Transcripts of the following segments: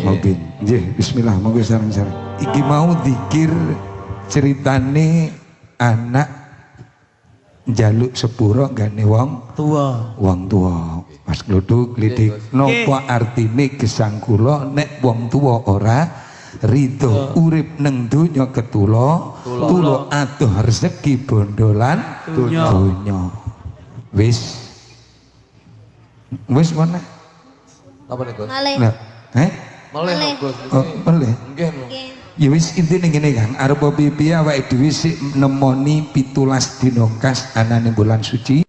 Mungkin. Nggih, bismillah monggo sareng-sareng. Iki mau zikir ceritane anak njaluk sepuro gane wong tua. Wong tua. Mas Gluduk lidik napa artine gesang kula nek wong tua ora rido urip neng donya ketula tulo adoh rezeki bondolan donya. Wis mana? Apa nih Gus? Malih. Malih Gus. Malih. Nggih. Ya wis intine ngene Kang, arep piye awake dhewe sik nemoni 17 dina kas anane bulan suci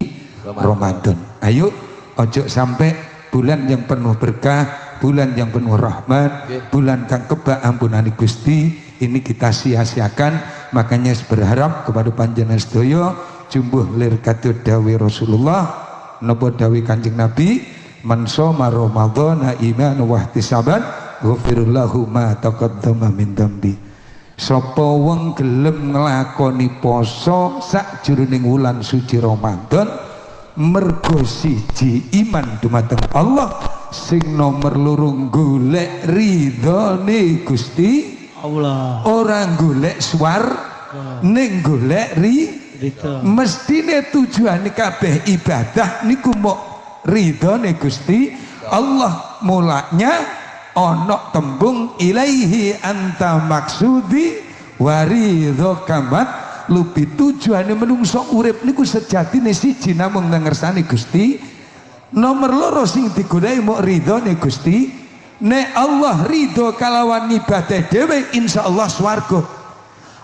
Ramadan. Ayo ojo sampai bulan yang penuh berkah, bulan yang penuh rahmat, bulan kang kebak ampunani Gusti ini kita sia-siakan. Makanya berharap kepada panjenengan sedaya jumbuh lir katut dawe Rasulullah napa dawe Kanjeng Nabi man shoma ramadhana iman wa ihtisaban ghufirallahu ma taqaddama min dambi. Sapa wong gelem nglakoni poso sakjroning wulan suci Ramadan mergo siji iman dumateng Allah, sing nomor loro golek ridhone Gusti Allah, ora golek swarga ning golek ridho. Mestine tujuane kabeh ibadah niku mok ridhone Gusti Allah. Mulanya ana tembung ilaihi anta maksudi waridho kamat lubi. Tujuane menungso urip niku sejatine siji namung ngersani Gusti. Nomor loro sing digoleki mok ridhone Gusti. Nek Allah ridho kalawan ibadah dhewe insyaallah swarga.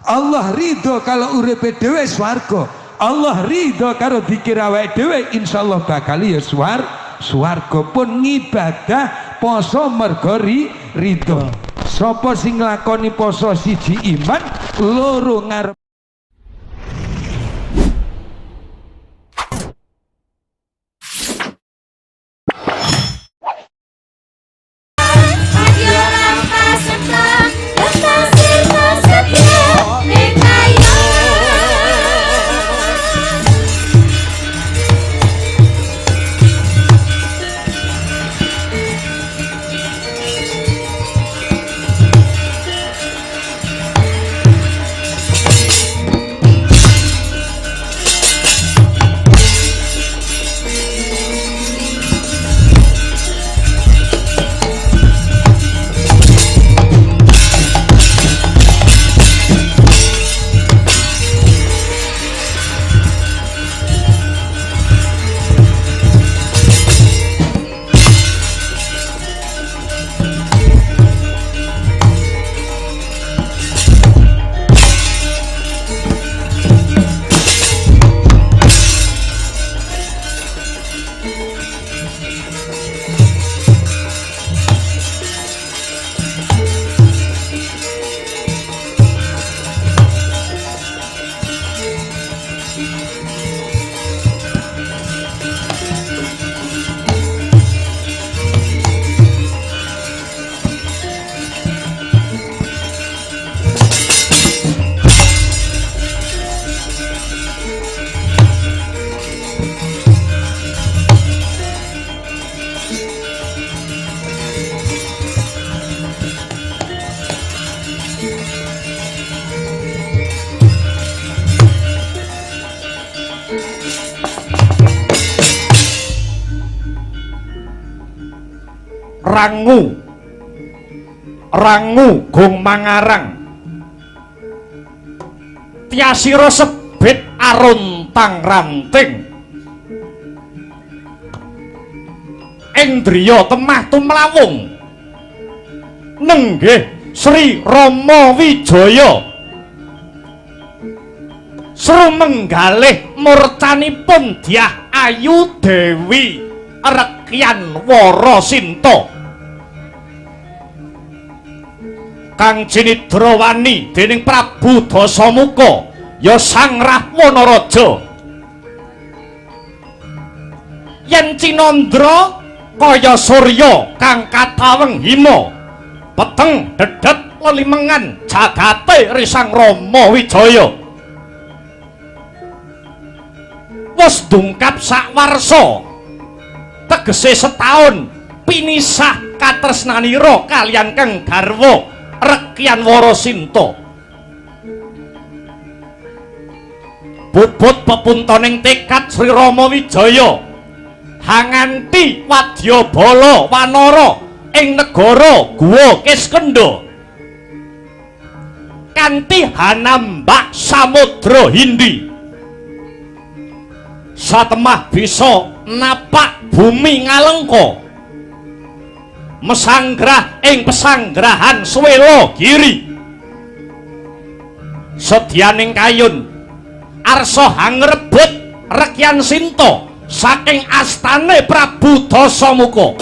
Allah ridho kalau uripe dhewe swarga. Allah ridho karo dzikir awake dhewe insyaallah bakal ya swarga. Pun ngibadah poso mergo ridho. Sapa sing nglakoni poso siji iman, loro ngarep rangu gong mangarang tiasira sebit aruntang ranting Indriya temah tumlawung nenggih Sri Rama Wijaya seru menggalih murcanipun Dyah Ayu Dewi Rekyan Warasinta kang jinidrawani dening Prabu Dasamuka ya Sang Rahwana Raja yen Cinandra kaya surya kang kataweng hima peteng dedet lelimengan jagate Risang Rama Wijaya wis dungkap sak warsa tegese setahun pinisah katresnanira kaliyan kang garwa Rekyan Warasinta. Bobot pepuntoning tekad Sri Rama Wijaya hanganti wadyabala wanara ing negara Guwa Kiskendha kanthi hanambak samudra Hindi satemah bisa napak bumi Ngalengka mesanggrah ing pesanggrahan Swela Giri sedyaning kayun arsa hangrebut Rekyan Sinta saking astane Prabu Dasamuka.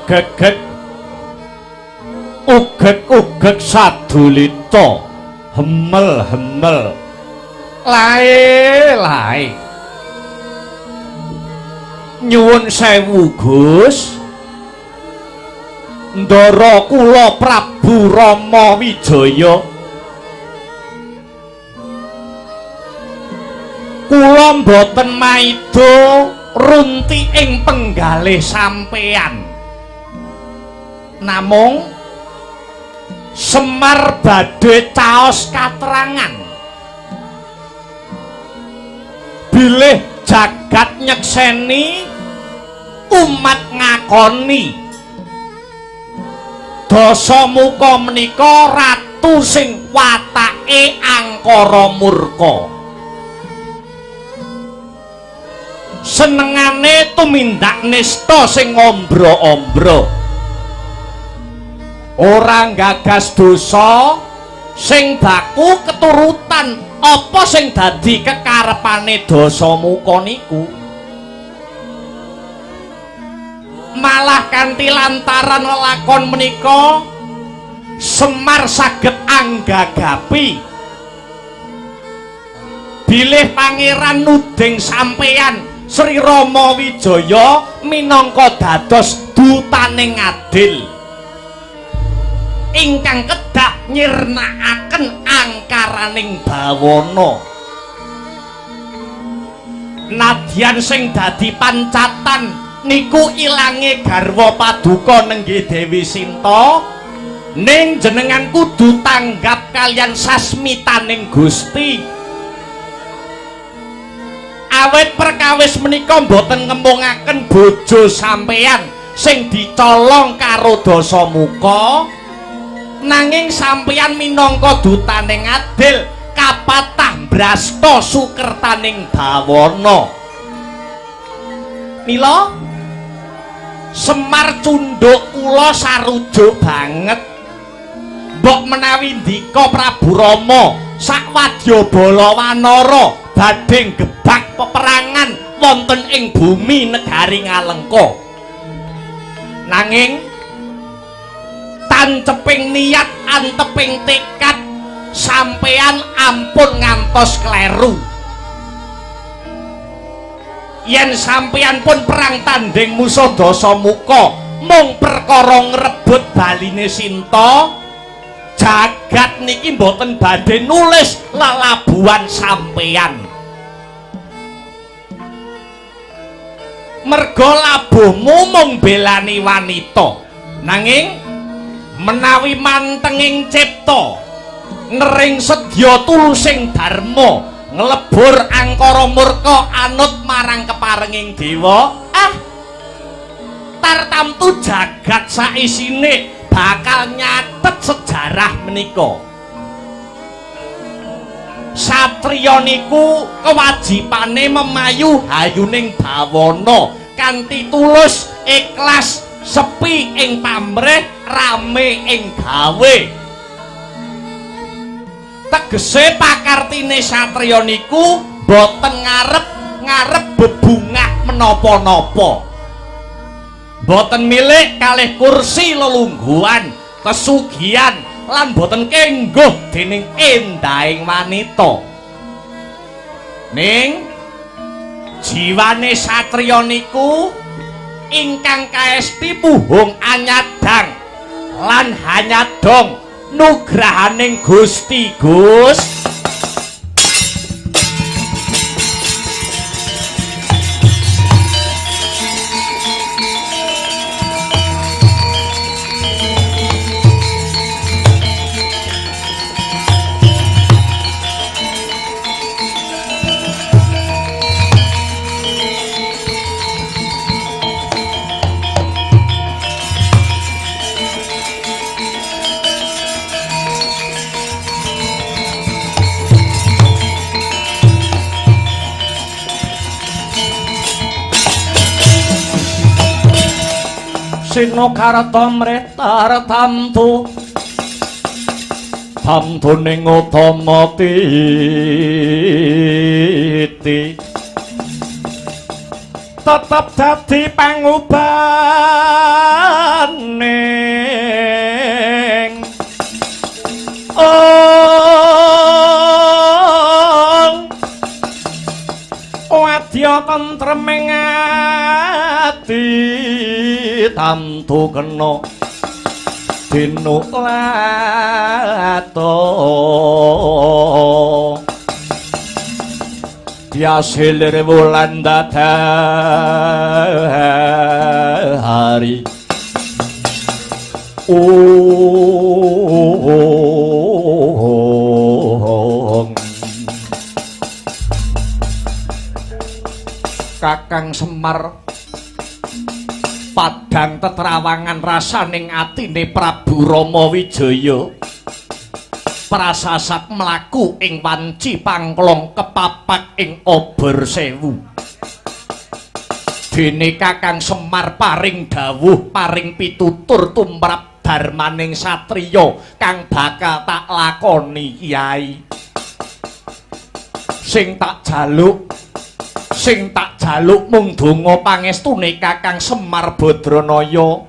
Gegeg ugeg sadulita hemel lae nyuwun sewu Gus ndara kula Prabu Rama Wijaya kula mboten maida runti ing penggalih sampeyan namung Semar badhe caos katerangan bilih jagat nyekseni umat ngakoni Dasamuka menika ratu sing watake angkara murka senengane tumindak nista sing ombro-ombro ora gagas dosa sing baku keturutan apa sing dadi kekarepane Dasamuka niku malah kanthi lantaran lelakon menika Semar saged anggagapi bilih pangeran nuding sampeyan Sri Rama Wijaya minangka dados dutaning adil ingkang kedah nyirnakaken angkaraning bawana nadyan sing dadi pancatan niku ilange garwa paduka nenggih Dewi Sinta ning jenengan kudu tanggap kalian sasmitaning Gusti awet perkawis menika mboten ngemungaken bojo sampeyan sing dicolong karo Dasamuka nanging sampeyan minangka dutaning adil kapatah brasta sukertaning bawana mila Semar cunduk kula sarujuk banget mbok menawi ndika Prabu Rama sak wadyabala wanara badhe gebak peperangan wonten ing bumi negari Ngalengka nanging tanceping niat anteping tekad sampeyan ampun ngantos kleru yen sampeyan pun perang tanding musuh Dasamuka mung perkara ngrebut baline Sinta jagat niki mboten badhe nulis lelabuhan sampeyan merga labuhmu mung belani wanita nanging menawi mantenging cipta ngering sedya tulusing dharma nglebur angkara murka anut marang keparenging dewa tartamtu jagat saisine bakal nyatet sejarah menika satriya niku kewajibane memayu hayuning bawana kanthi tulus ikhlas sepi ing pamrih rame ing gawe tegese pakartine satriya niku boten ngarep bebungah menapa-napa boten milik kalih kursi lelungguhan kesugihan lan boten kengguh dening endahing wanita ning jiwane satriya niku ingkang kaesti puhung anyadang lan hanyadong nugrahaning Gusti Gus Sino karata mretar tamtu ning utama titi tetep dadi pangubaning wadya tentreming ati tamtu kena dinuklato diasilir wulan dadari Kakang Semar padang tetrawangan rasaning atine Prabu Rama Wijaya prasasat mlaku ing wanci pangklong kepapak ing obor sewu dene Kakang Semar paring dawuh paring pitutur tumrap darmaning satriya kang bakal tak lakoni Kyai sing tak jaluk mung donga pangestune Kakang Semar Badranaya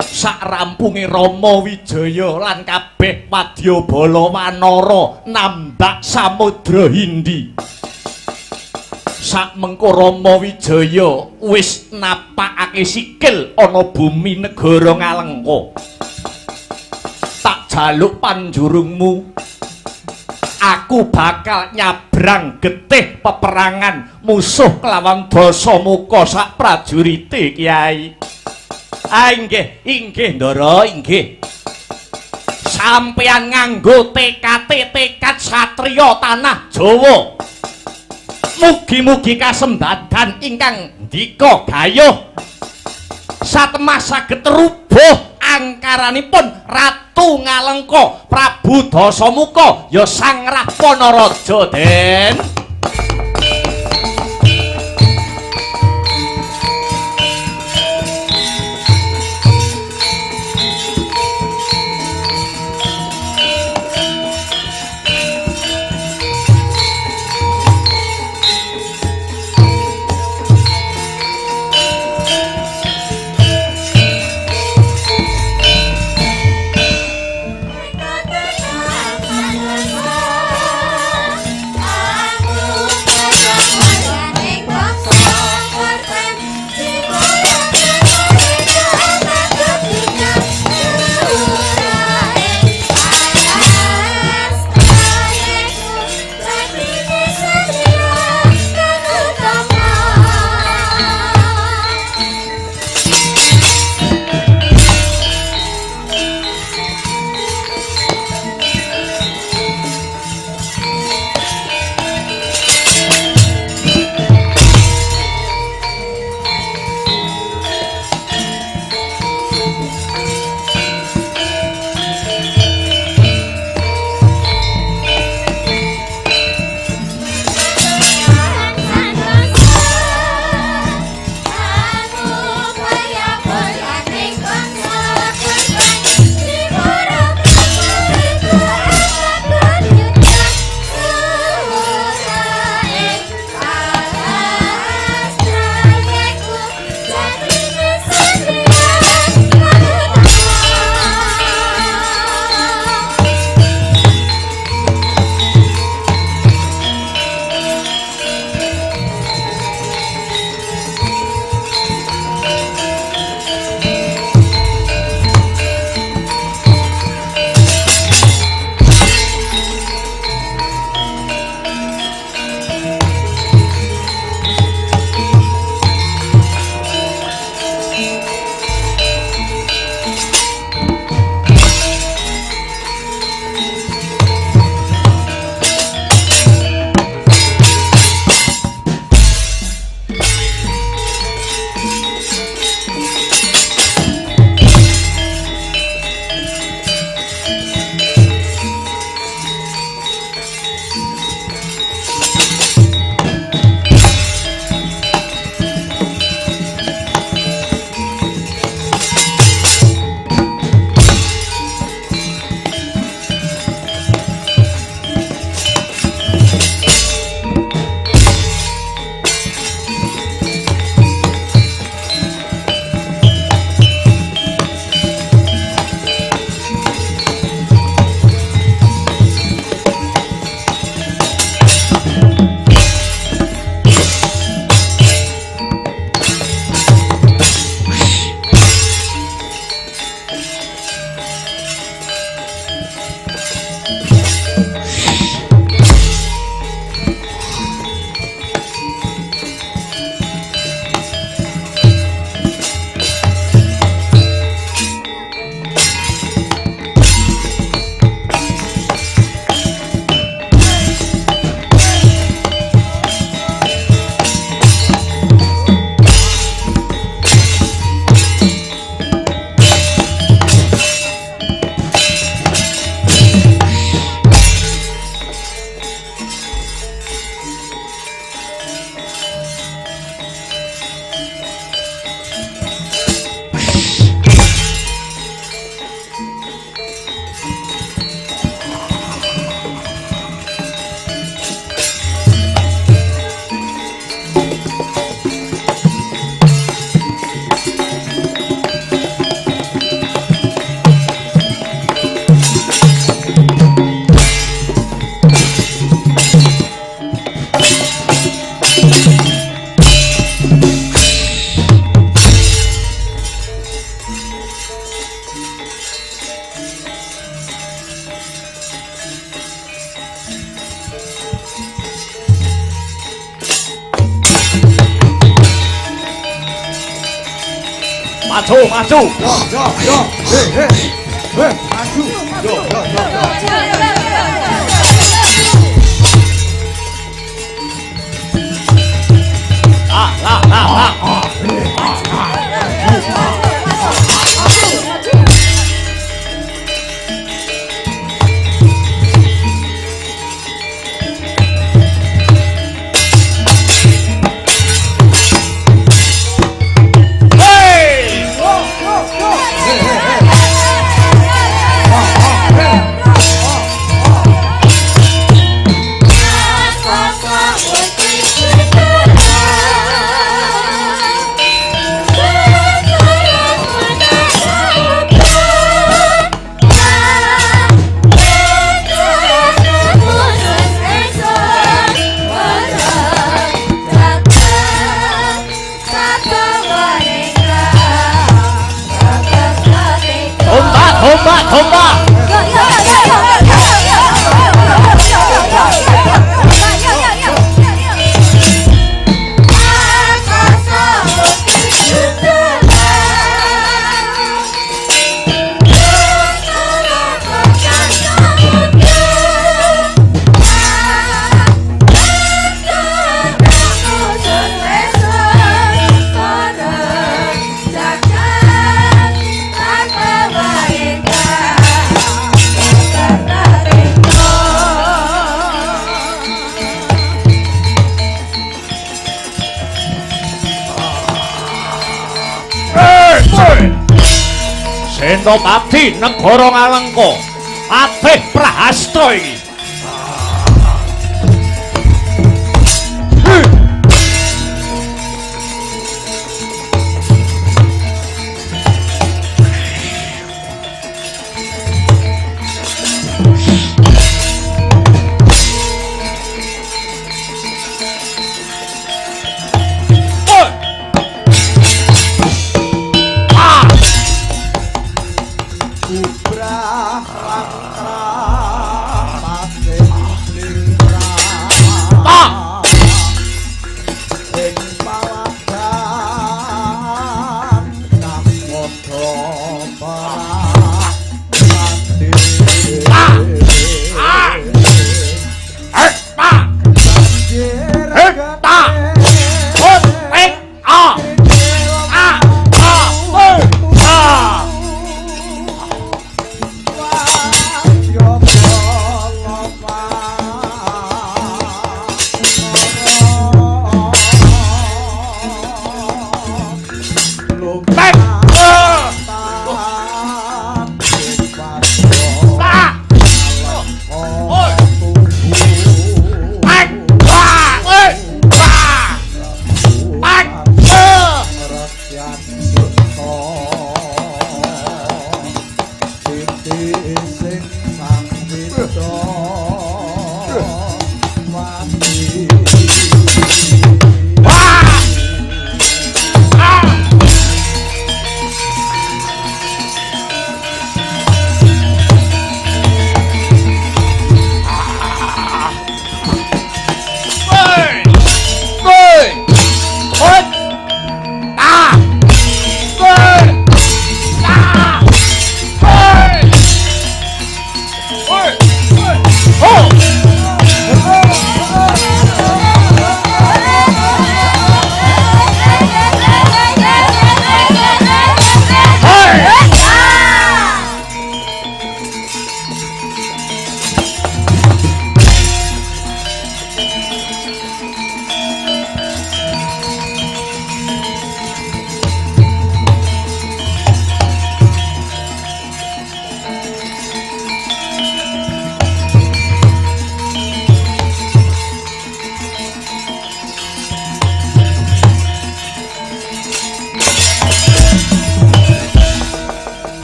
sak rampunge Rama Wijaya lan kabeh wadyabala wanara nambak samudra Hindi sak mengko Rama Wijaya wis napakake sikil ana bumi negara Ngalengka tak jaluk panjurungmu aku bakal nyabrang getih peperangan musuh kelawan Dasamuka sak prajurite Kyai. Inggih Ndara, inggih. Sampeyan nganggo tekad satriya tanah Jawa. Mugi-mugi kasembadan ingkang ndika gayuh satemah saged rubuh angkaranipun Ratu Ngalengka Prabu Dasamuka ya Sang Rahwana Raja Den. Aku maju maju Yo, maju. Yo. Senopati negara Ngalengka Atih Prahasta iki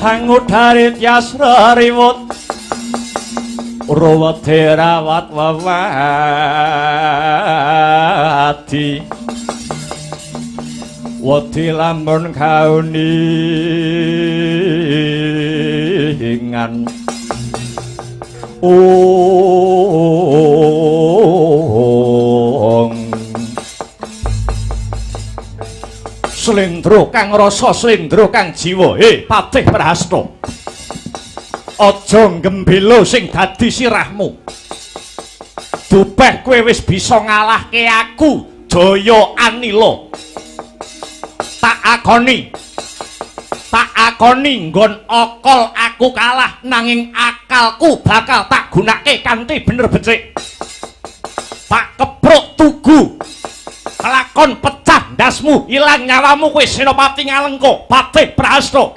Hangudarit yasra riwut Urawati rawat wawati Wati lamun kauningan Seling slendra kang rasa slendra kang jiwa. Patih Prahasta, aja gembela sing dadi sirahmu. Dupeh kowe wis bisa ngalahke aku, Jaya Anila. Tak akoni nggon okol aku kalah, nanging akalku bakal tak gunake kanthi bener becik. Tak kepruk tugu, kelakon pecah ndasmu, ilang nyawamu kowe Senopati Ngalengka, Patih Prahasta.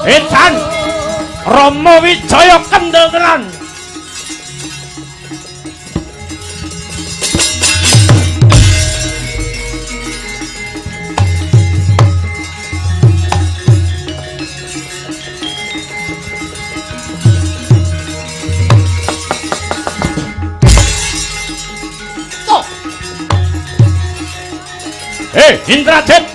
Edan Rama Wijaya kendel tenan. Indrajit,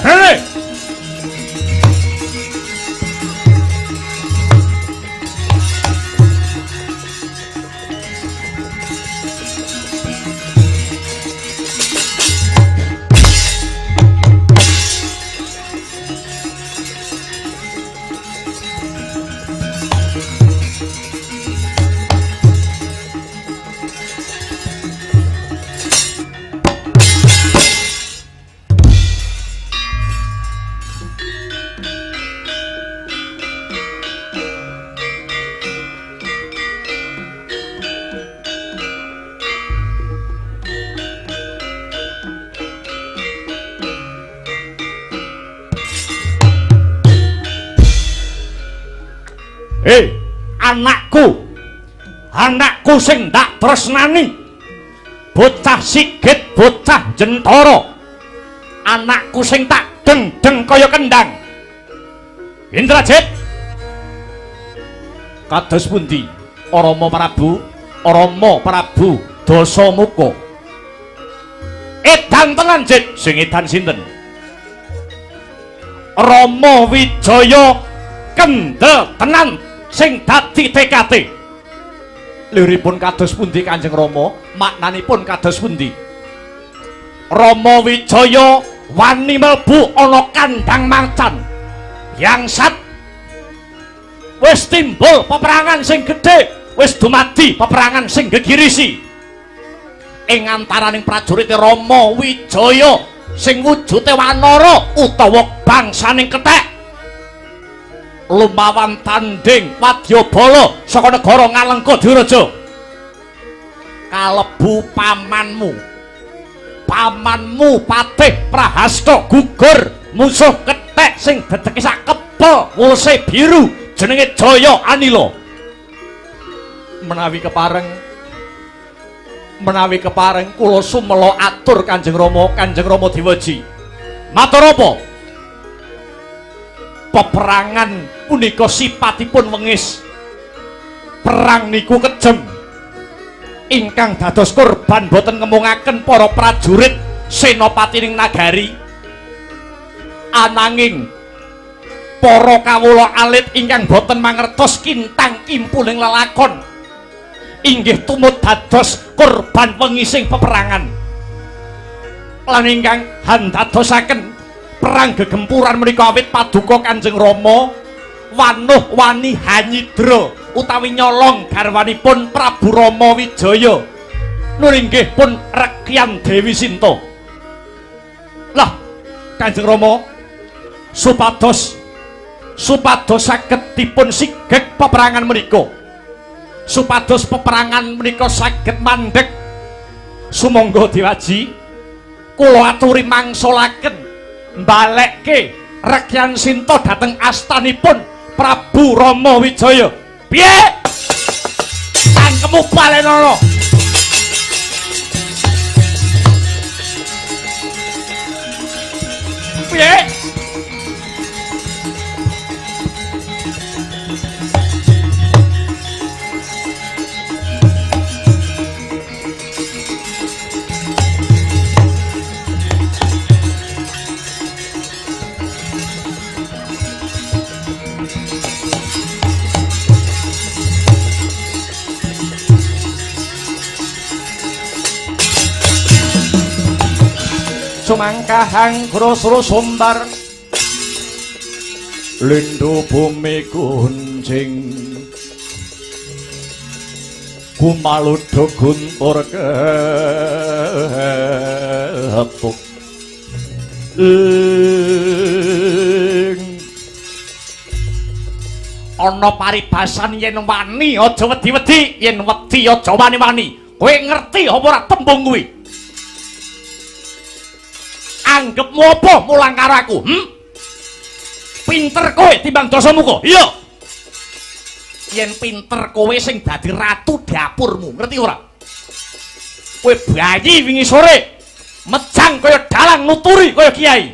anakku sing tak tresnani, bocah sigit, bocah jentara, anakku sing tak deng-deng kaya kendang. Indrajit, kados pundi Rama Prabu Dasamuka? Edan tenan, Jit. Sing edan sinten? Rama Wijaya kendel tenan sing dadi TKT. Liripun kados pundi Kanjeng Rama? Maknanipun kados pundi? Rama Wijaya wani mlebu ana kandhang macan. Yangsat wis timbul peperangan sing gedhe, wis dumadi peperangan sing gegirisi. Ing antaraning prajurit Rama Wijaya sing wujude wanara utawa bangsaning kethek lumawan tanding wadyabala saka negara Ngalengka Diraja, kalebu pamanmu Patih Prahasta gugur musuh kethek sing dedeke sak kepel wulse biru jenenge Jaya Anila. Menawi kepareng kula sumela atur Kanjeng Rama Diwaji. Matur apa? Peperangan punika sipatipun wengis. Perang niku kejem. Ingkang dados korban boten ngemungaken para prajurit senopatining nagari ananging para kawula alit ingkang boten mangertos kintang kimpuling lelakon inggih tumut dados korban pengising peperangan lan ingkang handadosaken perang gegempuran menika awit paduka Kanjeng Rama wanuh wani hanyidra utawi nyolong garwanipun Prabu Rama Wijaya nur inggih pun Rekyan Dewi Sinta. Lah Kanjeng Rama supados saged dipun sigek peperangan menika supados peperangan menika saged mandheg sumangga diwaji kula aturi mangsulaken mbalekke Rekyan Sinta dhateng astanipun Prabu Rama Wijaya. Piye cangkemmu balenono piye sumangkahang grosro sombar lindhu bumi kuncing kumaludha guntur kepuk ana paribasan yen wani aja wedi-wedi yen wedi aja wani-wani kowe ngerti apa ora tembung kuwi anggepmu apa mulang karo aku? Pinter kowe timbang Dasamuka. Iya. Yen pinter kowe sing dadi ratu dapurmu, ngerti ora? Kowe bayi wingi sore mejang kaya dalang nuturi kaya kiai.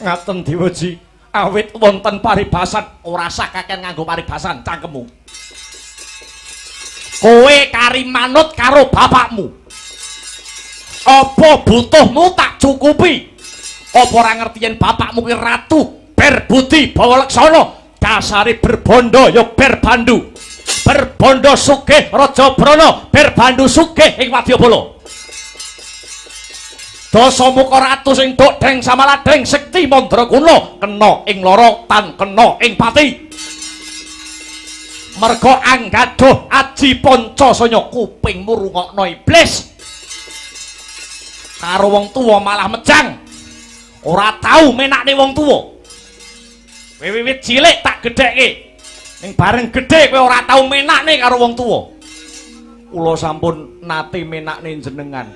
Ngaten Dewaji, awit wonten paribasan ora sah kakek nganggo paribasan cangkemmu. Kowe kari manut karo bapakmu. Apa butuhmu tak cukupi? Apa ora ngerti yen bapakmu ki ratu berbudi bawa laksana dasare berbondo ya berbandu berbondo sugih Raja Brana berbandu sugih ing Wadyabala Dasamuka ratu sing dodeng samaladeng sekti Mandraguna kena ing lara tan kena ing pati merga anggaduh aji Pancasanya kupingmu rungokno iblis karo wong tuwa malah mejang ora tau menakne wong tuwa wiwit cilik tak gedhekke ning bareng gedhe kowe ora tau menakne karo wong tuwa kula sampun nate menakne jenengan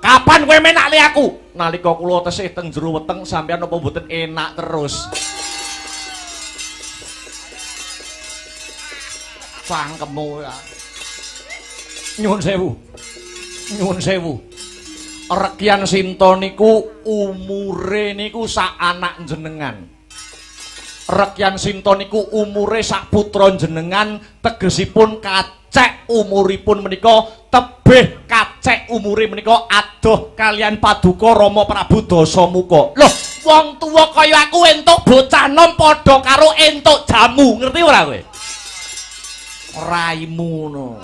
kapan kowe menakne aku nalika kula tesih teng jero weteng sampeyan apa mboten enak terus cangkemmu ya nyuwun sewu Rekyan Sinta niku umure niku sak anak jenengan. Rekyan Sinta niku umure sak putra jenengan, tegesipun kacek umuripun menika tebih kacek umure menika adoh kalian paduka Rama Prabu Dasamuka. Loh, wong tuwa kaya aku entuk bocah nom padha karo entuk jamu, ngerti ora kowe? Raimu no.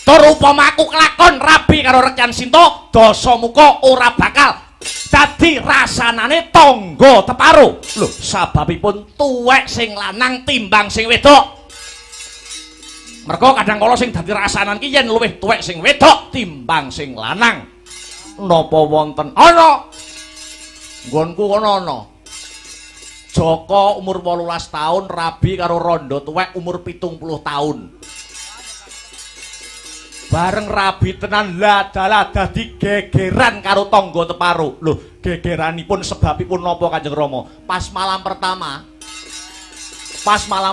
Tur upama aku kelakon rabi karo Rekyan Sinta, Dasamuka ora bakal dadi rasanane tangga teparo. Lho, sababipun tuwek sing lanang timbang sing wedok. Merga kadang kala sing dadi rasanan ki yen luwih tuwek sing wedok timbang sing lanang. Napa wonten ana? Nggonku kono ana. Jaka umur 18 taun rabi karo Randa tuwek umur 70 taun. Bareng rabi tenan ladalah dadi gegeran karo tangga teparo. Lho, gegeranipun sebabipun napa Kanjeng Rama? Pas malam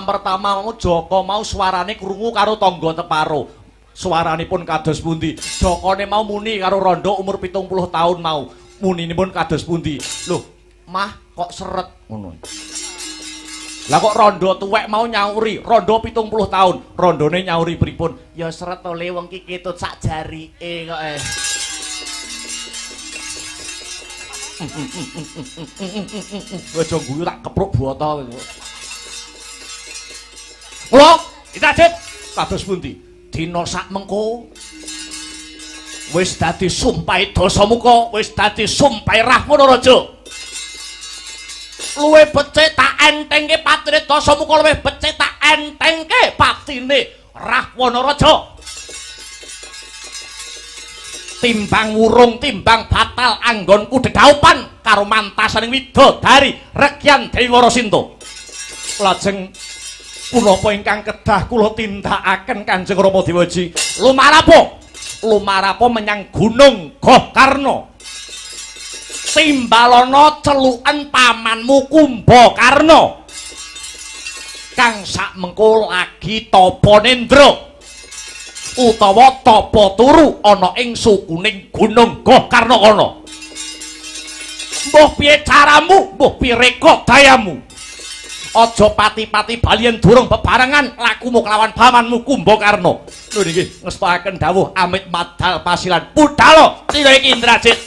pertama mau Jaka mau suarane krungu karo tangga teparo. Suaranipun kados pundi? Jakane mau muni karo Randa umur 70 taun mau. Muninipun kados pundi? Lho, Mah kok seret ngono. Lah kok rondo tuwek mau nyauri, rondo 70 tahun, rondone nyauri pripun? Ya sretole wong ki ketut sak jarike kok. Aja guyu tak kepruk bota. Kula Itacit kados pundi? Dina sak mengko wis dadi sumpahe Dasamuka, wis dadi sumpahe Rahwana Raja. Luwih becik tak entengke patine Dasamuka, luwih becik tak entengke patine Rahwana Raja. Timbang wurung, timbang batal anggonku dedaupan karo mantasaning widodari Regyan Dewi Warasinta. Lajeng punapa ingkang kedah kula tindakaken Kanjeng Rama Dewaji. Lumarapa menyang Gunung Gohkarna. Timbalana celuken pamanmu Kumbakarna. Kang sak mengko lagi tapa nendra utawa tapa turu ana ing sukuning Gunung Gohkarna kana. Mbuh piye caramu, mbuh piye reka dayamu. Aja pati-pati balian durung bebarengan lakumu kelawan pamanmu Kumbakarna. Lho niki ngestakaken dawuh amit madal pasilan budhal sira iki Indrajit.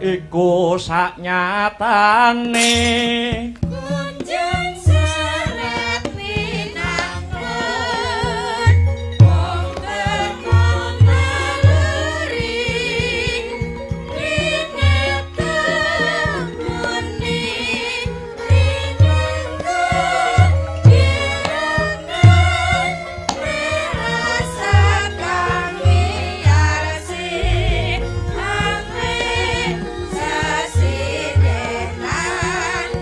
Iku sak nyatane kunjung seret minangkun wong kemong naluri ringet temuni rinengku direngan merasa kami arsi angin sasidenan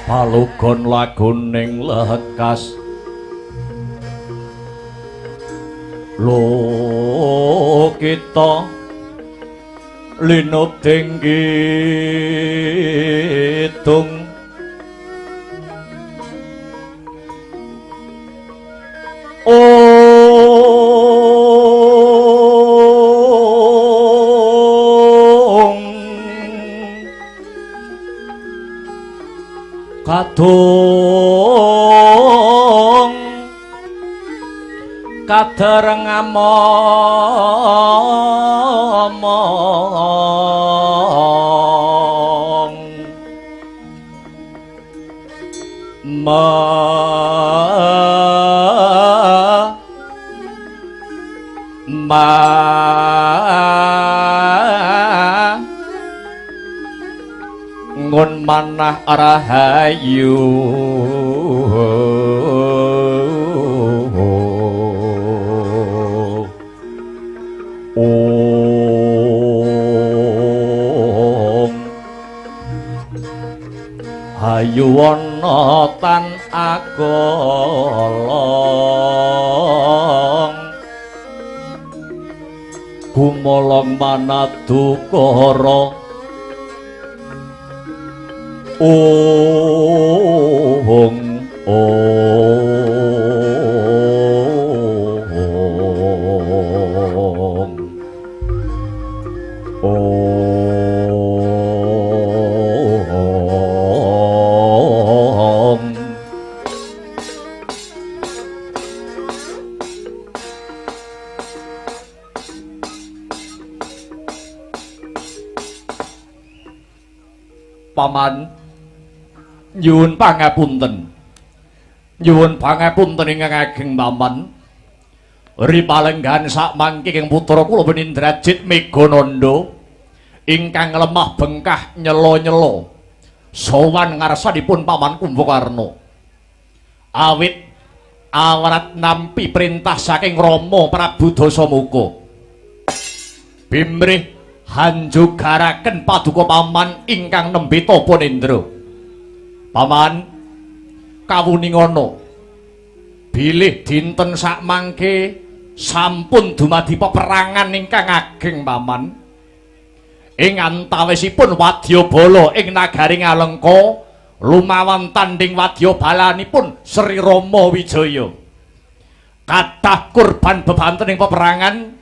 palugon laguning lekas lo kita linut tinggi tung kadung kadereng among ngun manah rahayu hayu ana tan agolong gumolong manadukara ong paman nyuwun pangapunten ingkang ageng paman ripalenggan sakmangke ing putra kula Indrajit Megananda ingkang lemah bengkah nyelo-nyelo sowan ngarsanipun paman Kumbakarna awit awrat nampi perintah saking Rama Prabu Dasamuka bimrih hanjugaraken paduka paman ingkang nembe tapa nendra paman kawuningana bilih dinten sakmangke sampun dumadi peperangan ingkang ageng paman ing antawisipun wadyabala ing nagari Ngalengka lumawan tanding wadyabalanipun Sri Rama Wijaya kathah kurban bebanten ing peperangan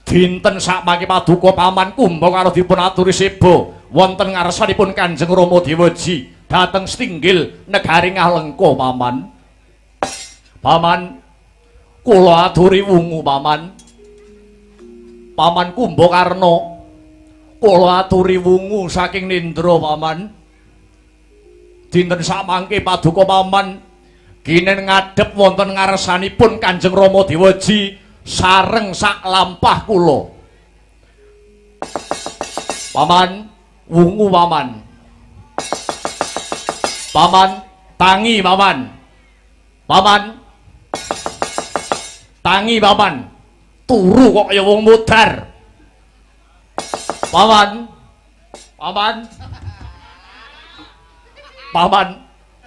dinten sakmangke paduka paman Kumbara dipun aturi seba wonten ngarsanipun Kanjeng Rama Dewaji dhateng Stinggil negari Ngalengka paman. Paman kula aturi wungu paman. Paman Kumbakarna kula aturi wungu saking nindra paman. Dinten sakmangke paduka paman kinen ngadhep wonten ngarsanipun Kanjeng Rama Dewaji sareng sak lampah kula paman wungu paman paman tangi paman paman tangi paman turu kok kaya wong mudar paman paman paman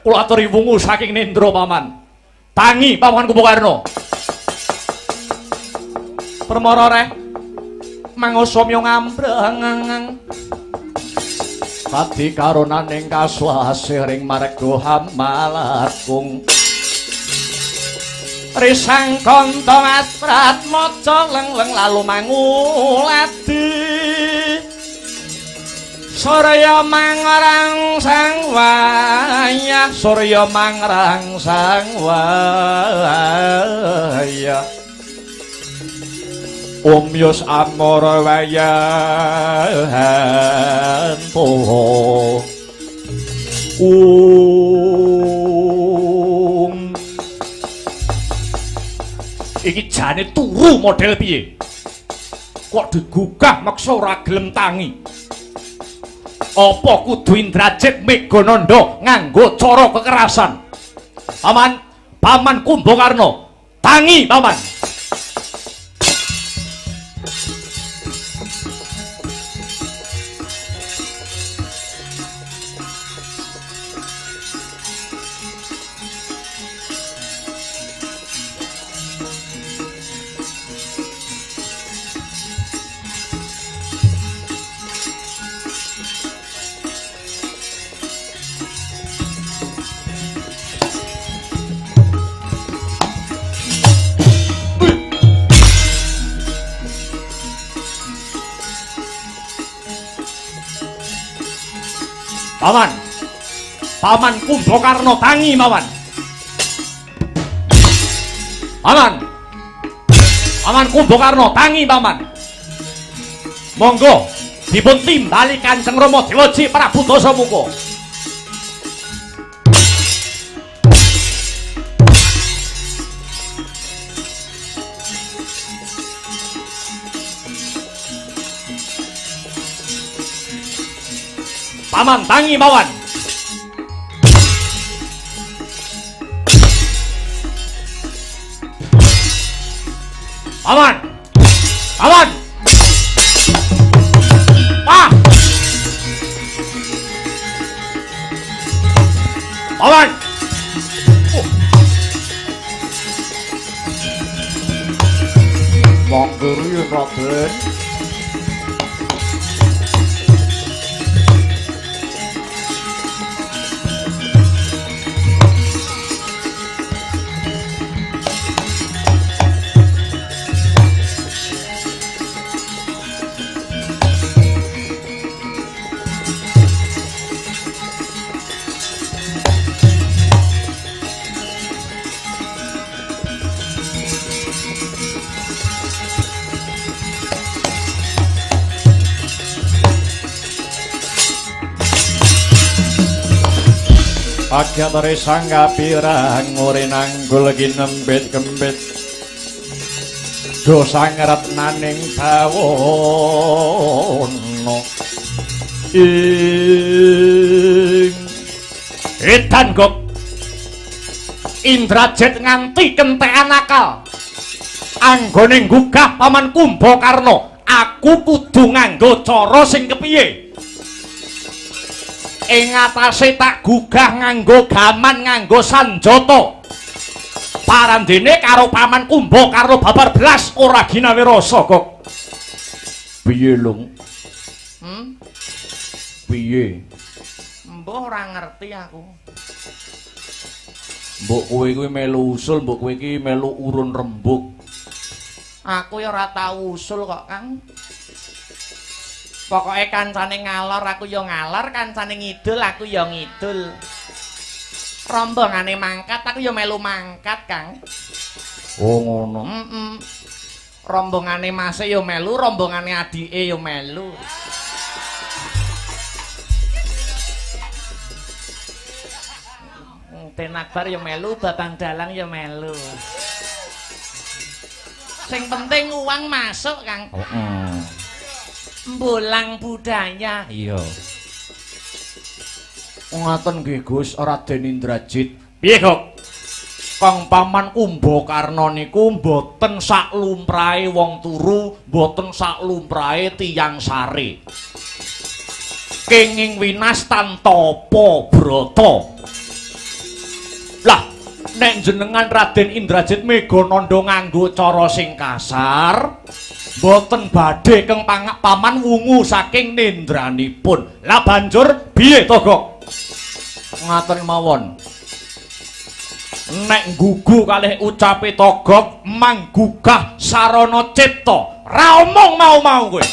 kula aturi wungu saking nendra paman tangi paman Kumbakarna permara reh mangosomya ngambrang pati karonaning kaswasiring marga hamalakung risang kantong atrat maca lengleng lalu manguladi surya mangrang sang wayah surya mangrang sang wayah Omyos amara wayahan poho iki jane turu model piye kok digugah maksa ora gelem tangi apa kudu Indrajit Megananda nganggo cara kekerasan paman paman Kumbakarna tangi paman Paman. Paman Kumbakarna tangi mawon. Paman. Paman Kumbakarna tangi paman. Monggo dipun timbali Kanjeng Rama Dewaji Prabu Dasamuka. Paman tangi mawon. Paman. Paman. Pak. Paman. Monggo riyen Raden. Agyatare sangga pirang ore nanggul ginembit-gembit dosa ngretnaning bawana ing edan gok Indrajit nganti kentekan akal anggone nggugah Paman Kumbakarna aku kudu nganggo cara sing kepiye ing atase tak gugah nganggo gaman nganggo sanjata parandene karo Paman Kumbakarna babar blas ora ginawe rasa kok piye lung piye mbok ora ngerti aku mbok kowe kuwi melu usul mbok kowe iki melu urun rembug aku ya ora tau usul kok Kang. Pokoke kancane ngalor aku ya ngalor, kancane ngidul aku ya ngidul. Rombongane mangkat aku ya melu mangkat, Kang. Oh ngono. Rombongane Mase ya melu, rombongane adike ya melu. Ten Akbar ya melu, Babang Dalang ya melu. Sing penting uang masuk, Kang. Mbolang budaya. Iya. Ngoten nggih Gus Raden Indrajit. Piye kok? Kang Paman Kumbakarna niku mboten sak lumrahe wong turu, mboten sak lumrahe tiyang sare. Kenging winastan tapa brata. Lah, nek jenengan Raden Indrajit mega nandha nganggo cara sing kasar, boten badhe keng paman wungu saking nendranipun. Lah banjur piye to, Gok? Ngaten mawon. Nek nggugu kalih ucape Togok manggugah sarana cipta. Ra omong mau-mau kowe.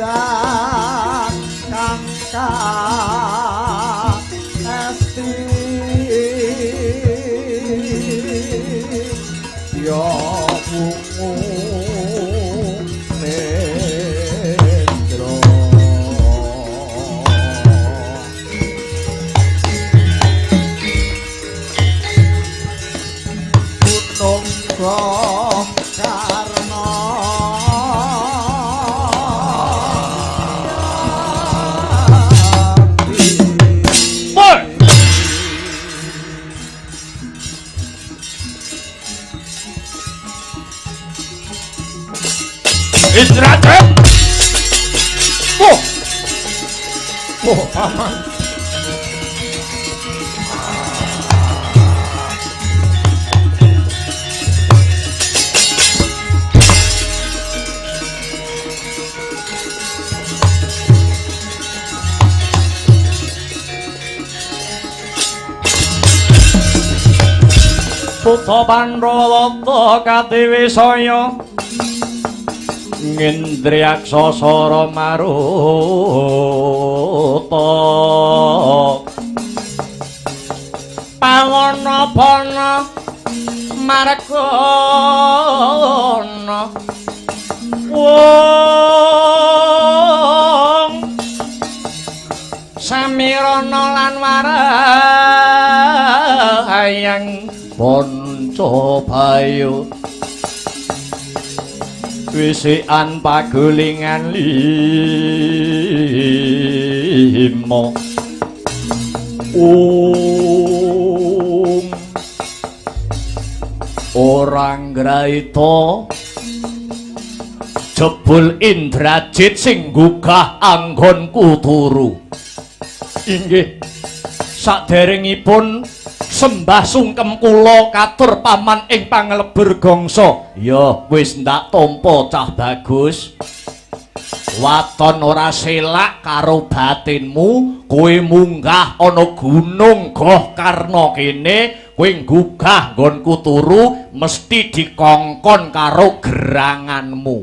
kadang kangka esti yo bungu netro gunung karna Indrajit. Paman. Putra Pandhawa Katiwisaya Ngendriyaksa Sara Maruta Pangonapana Margana wong samirana lan warahayang Pancabayu wisikan pagulingan limo orang graita jebul Indrajit sing gugah anggonku turu inggih saderengipun sembah sungkem kula katur paman ing panglebur gangsa ya wis ndak tampa cah bagus waton ora selak karo batinmu kowe munggah ana gunung Goh Karna kene kowe gugah nggonku turu mesti dikongkon karo geranganmu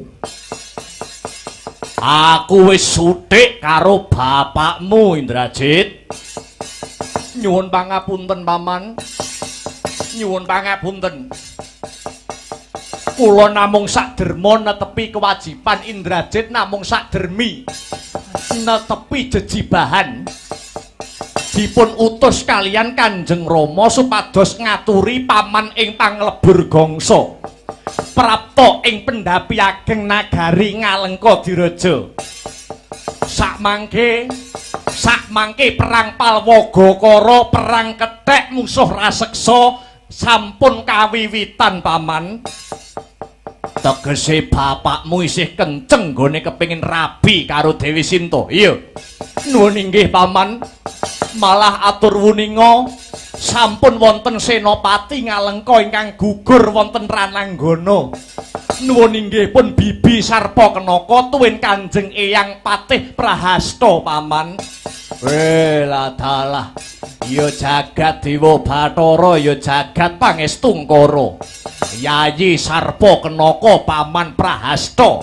aku wis suthik karo bapakmu Indrajit nyuwun pangapunten paman nyuwun pangapunten kula namung sakderma netepi kewajiban Indrajit namung sakdermi netepi jejibahan dipun utus kalian Kanjeng Rama supados ngaturi paman ing panglebur gangsa prapta ing pendhapi ageng nagari Ngalengka Diraja sakmangke perang Palwagakara perang kethek musuh raseksa sampun kawiwitan paman tegese bapakmu isih kenceng nggone kepengin rabi karo Dewi Sinta iya nuwun inggih paman malah atur wuninga sampun wonten senopati Ngalengka ingkang gugur wonten Rananggana nuwun inggih pun Bibi Sarpakenaka tuwin Kanjeng Eyang Patih Prahasta paman lah dalah ya jagat Dewa Bathara ya jagat Pangestungkara Yayi Sarpakenaka paman Prahasta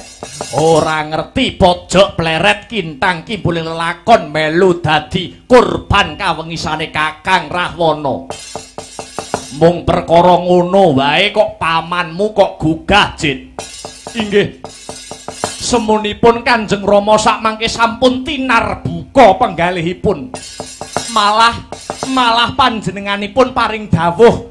ora ngerti pojok pleret kintang kimbule lelakon melu dadi kurban kawengisane Kakang Rahwana mung perkara ngono wae kok pamanmu kok gugah Jit inggih semunipun Kanjeng Rama sakmangke sampun tinar buka penggalihipun malah panjenenganipun paring dawuh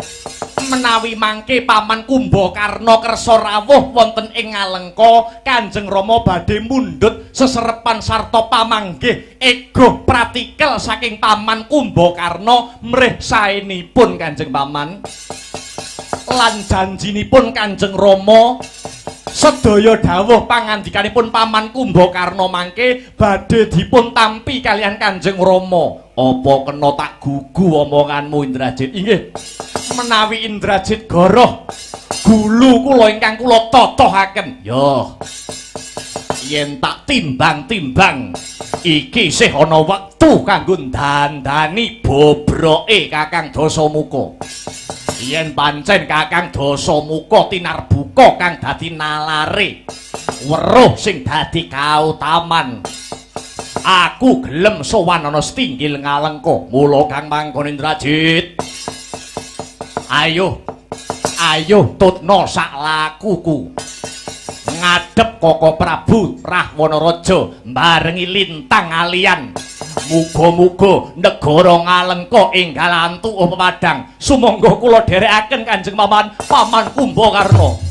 menawi mangke paman Kumbakarna kersa rawuh wonten ing Ngalengka Kanjeng Rama badhe mundhut seserepan sarta pamanggih egoh pratikel saking paman Kumbakarna mrih saenipun Kanjeng Paman lan janjinipun Kanjeng Rama sedaya dawuh pangandikanipun paman Kumbakarna mangke badhe dipun tampi kalian Kanjeng Rama apa kena tak gugu omonganmu Indrajit inggih menawi Indrajit goroh gulu kula ingkang kula totohaken yo yen tak timbang-timbang iki isih ana wektu kanggo dandani bobroke Kakang Dasamuka yen pancen Kakang Dasamuka tinarbuka kang dadi nalare weruh sing dadi kautaman. Aku gelem sowan ana setinggil Ngalengka, mula Kang mangkon Indrajit. Ayo tutna sak lakuku. Ngadhep Koko Prabu Rahwana-raja mbarengi lintang alian. Muga-muga negara Ngalengka enggal antuk pepadang. Sumangga kula dherekaken Kanjeng Paman Kumbakarna.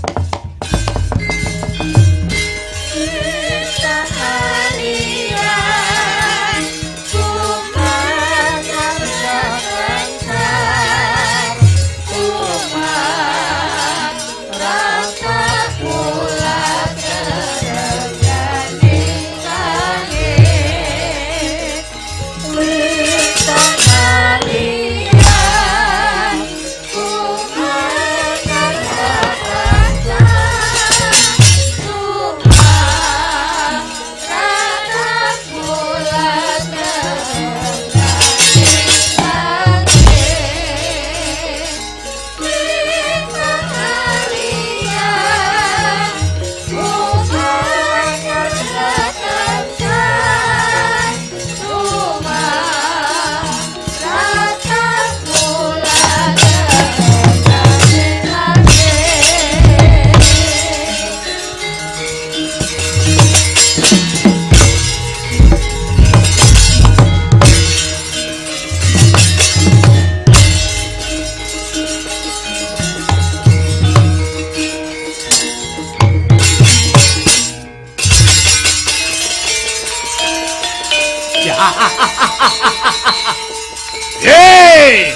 Hey!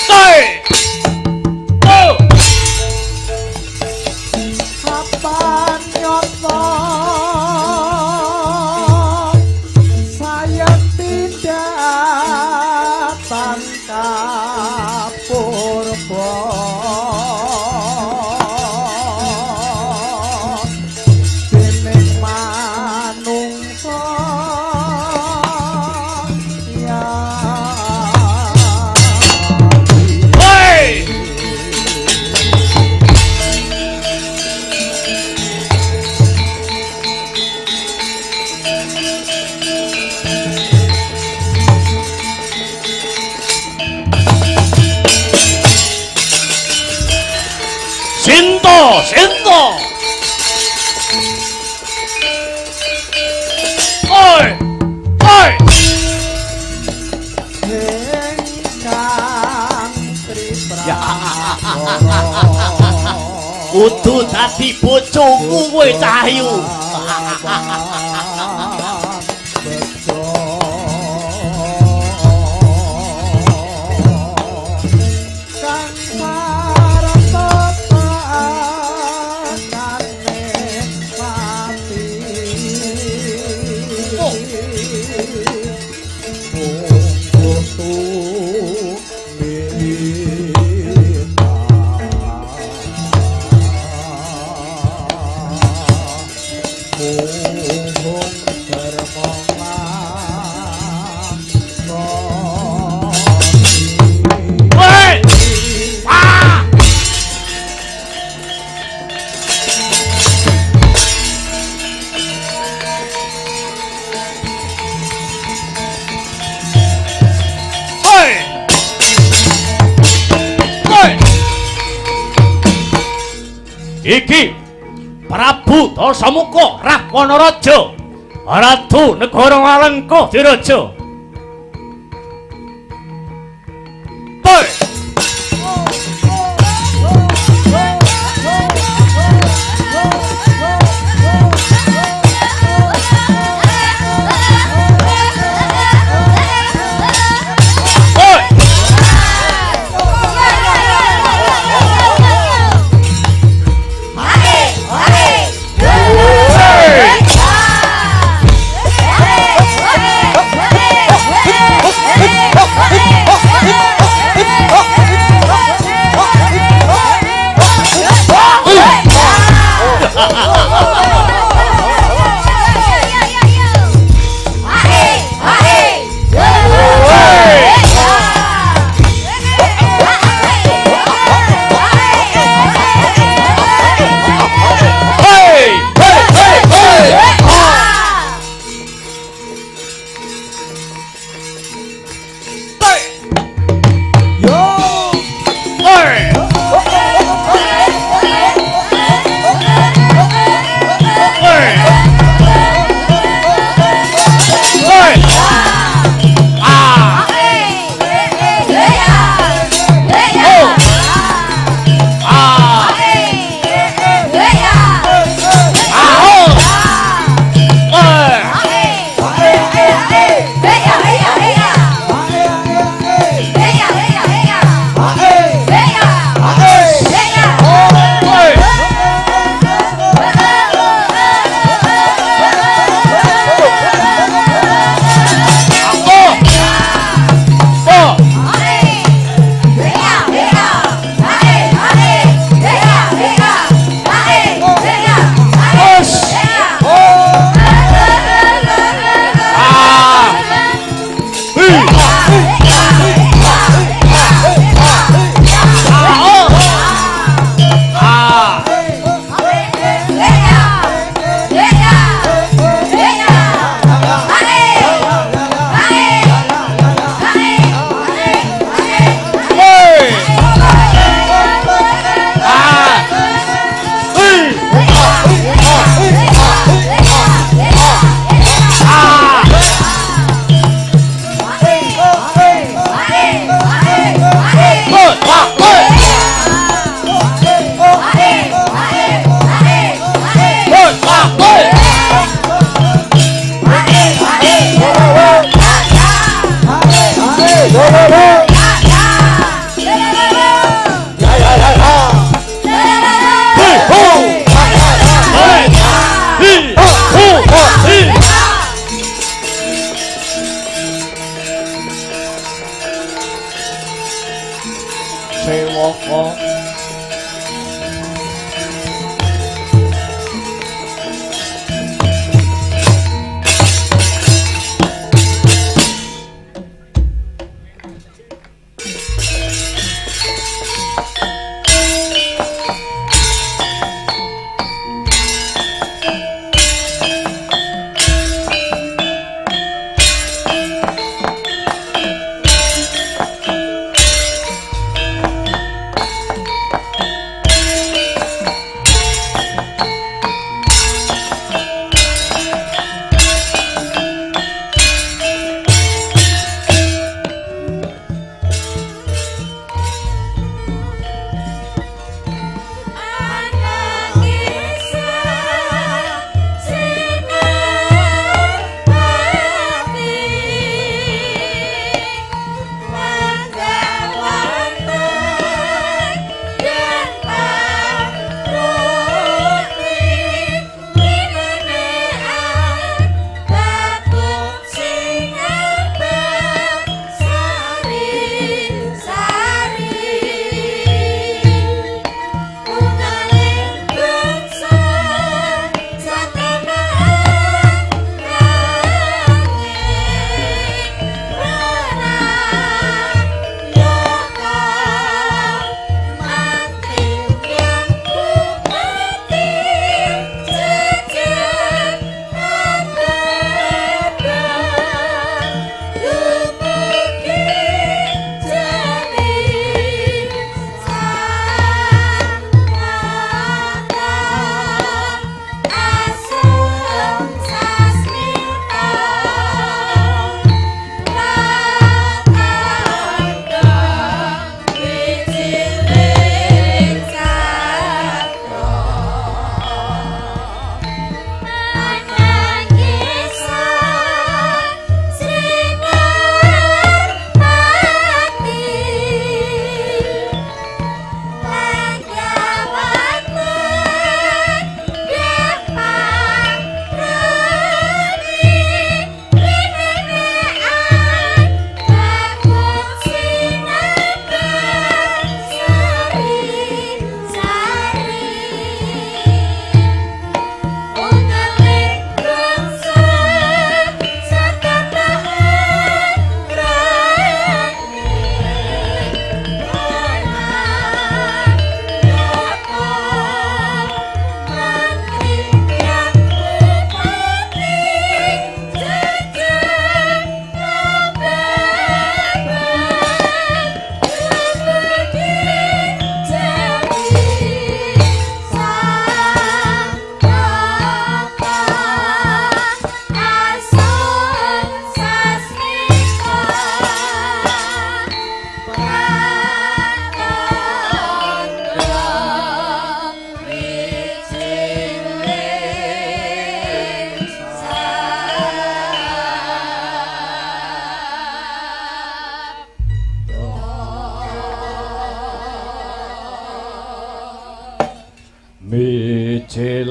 Hey! Oh! Kapan nyoto saya tidak tangkap purba dening manungsa ya. Hey! Sinto! Oi! Oi! Ingkang Ya. Triprahara Kudu dadi bojoku kowe Cahyu. Woi! Ah! Woi! Woi! Iki Prabu Dasamuka Rahwana-raja, Ratu negara Ngalengka Diraja. Woi! Woi! Hey!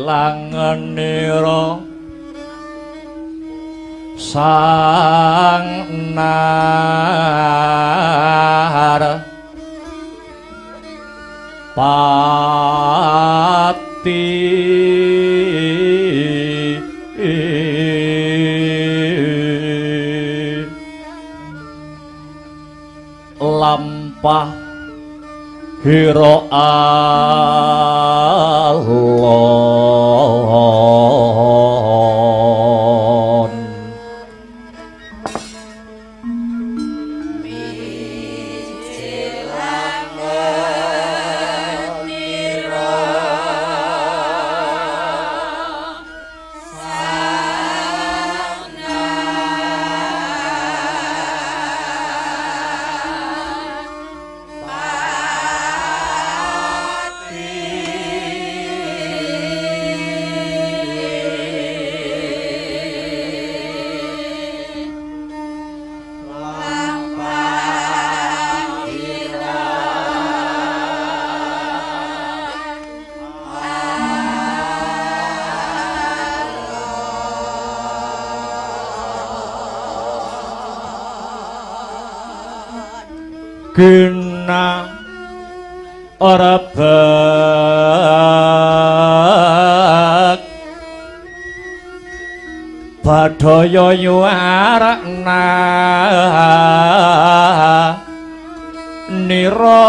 ilangenira sang nar pati lampah hira alon gena ora bak badaya yuarna nira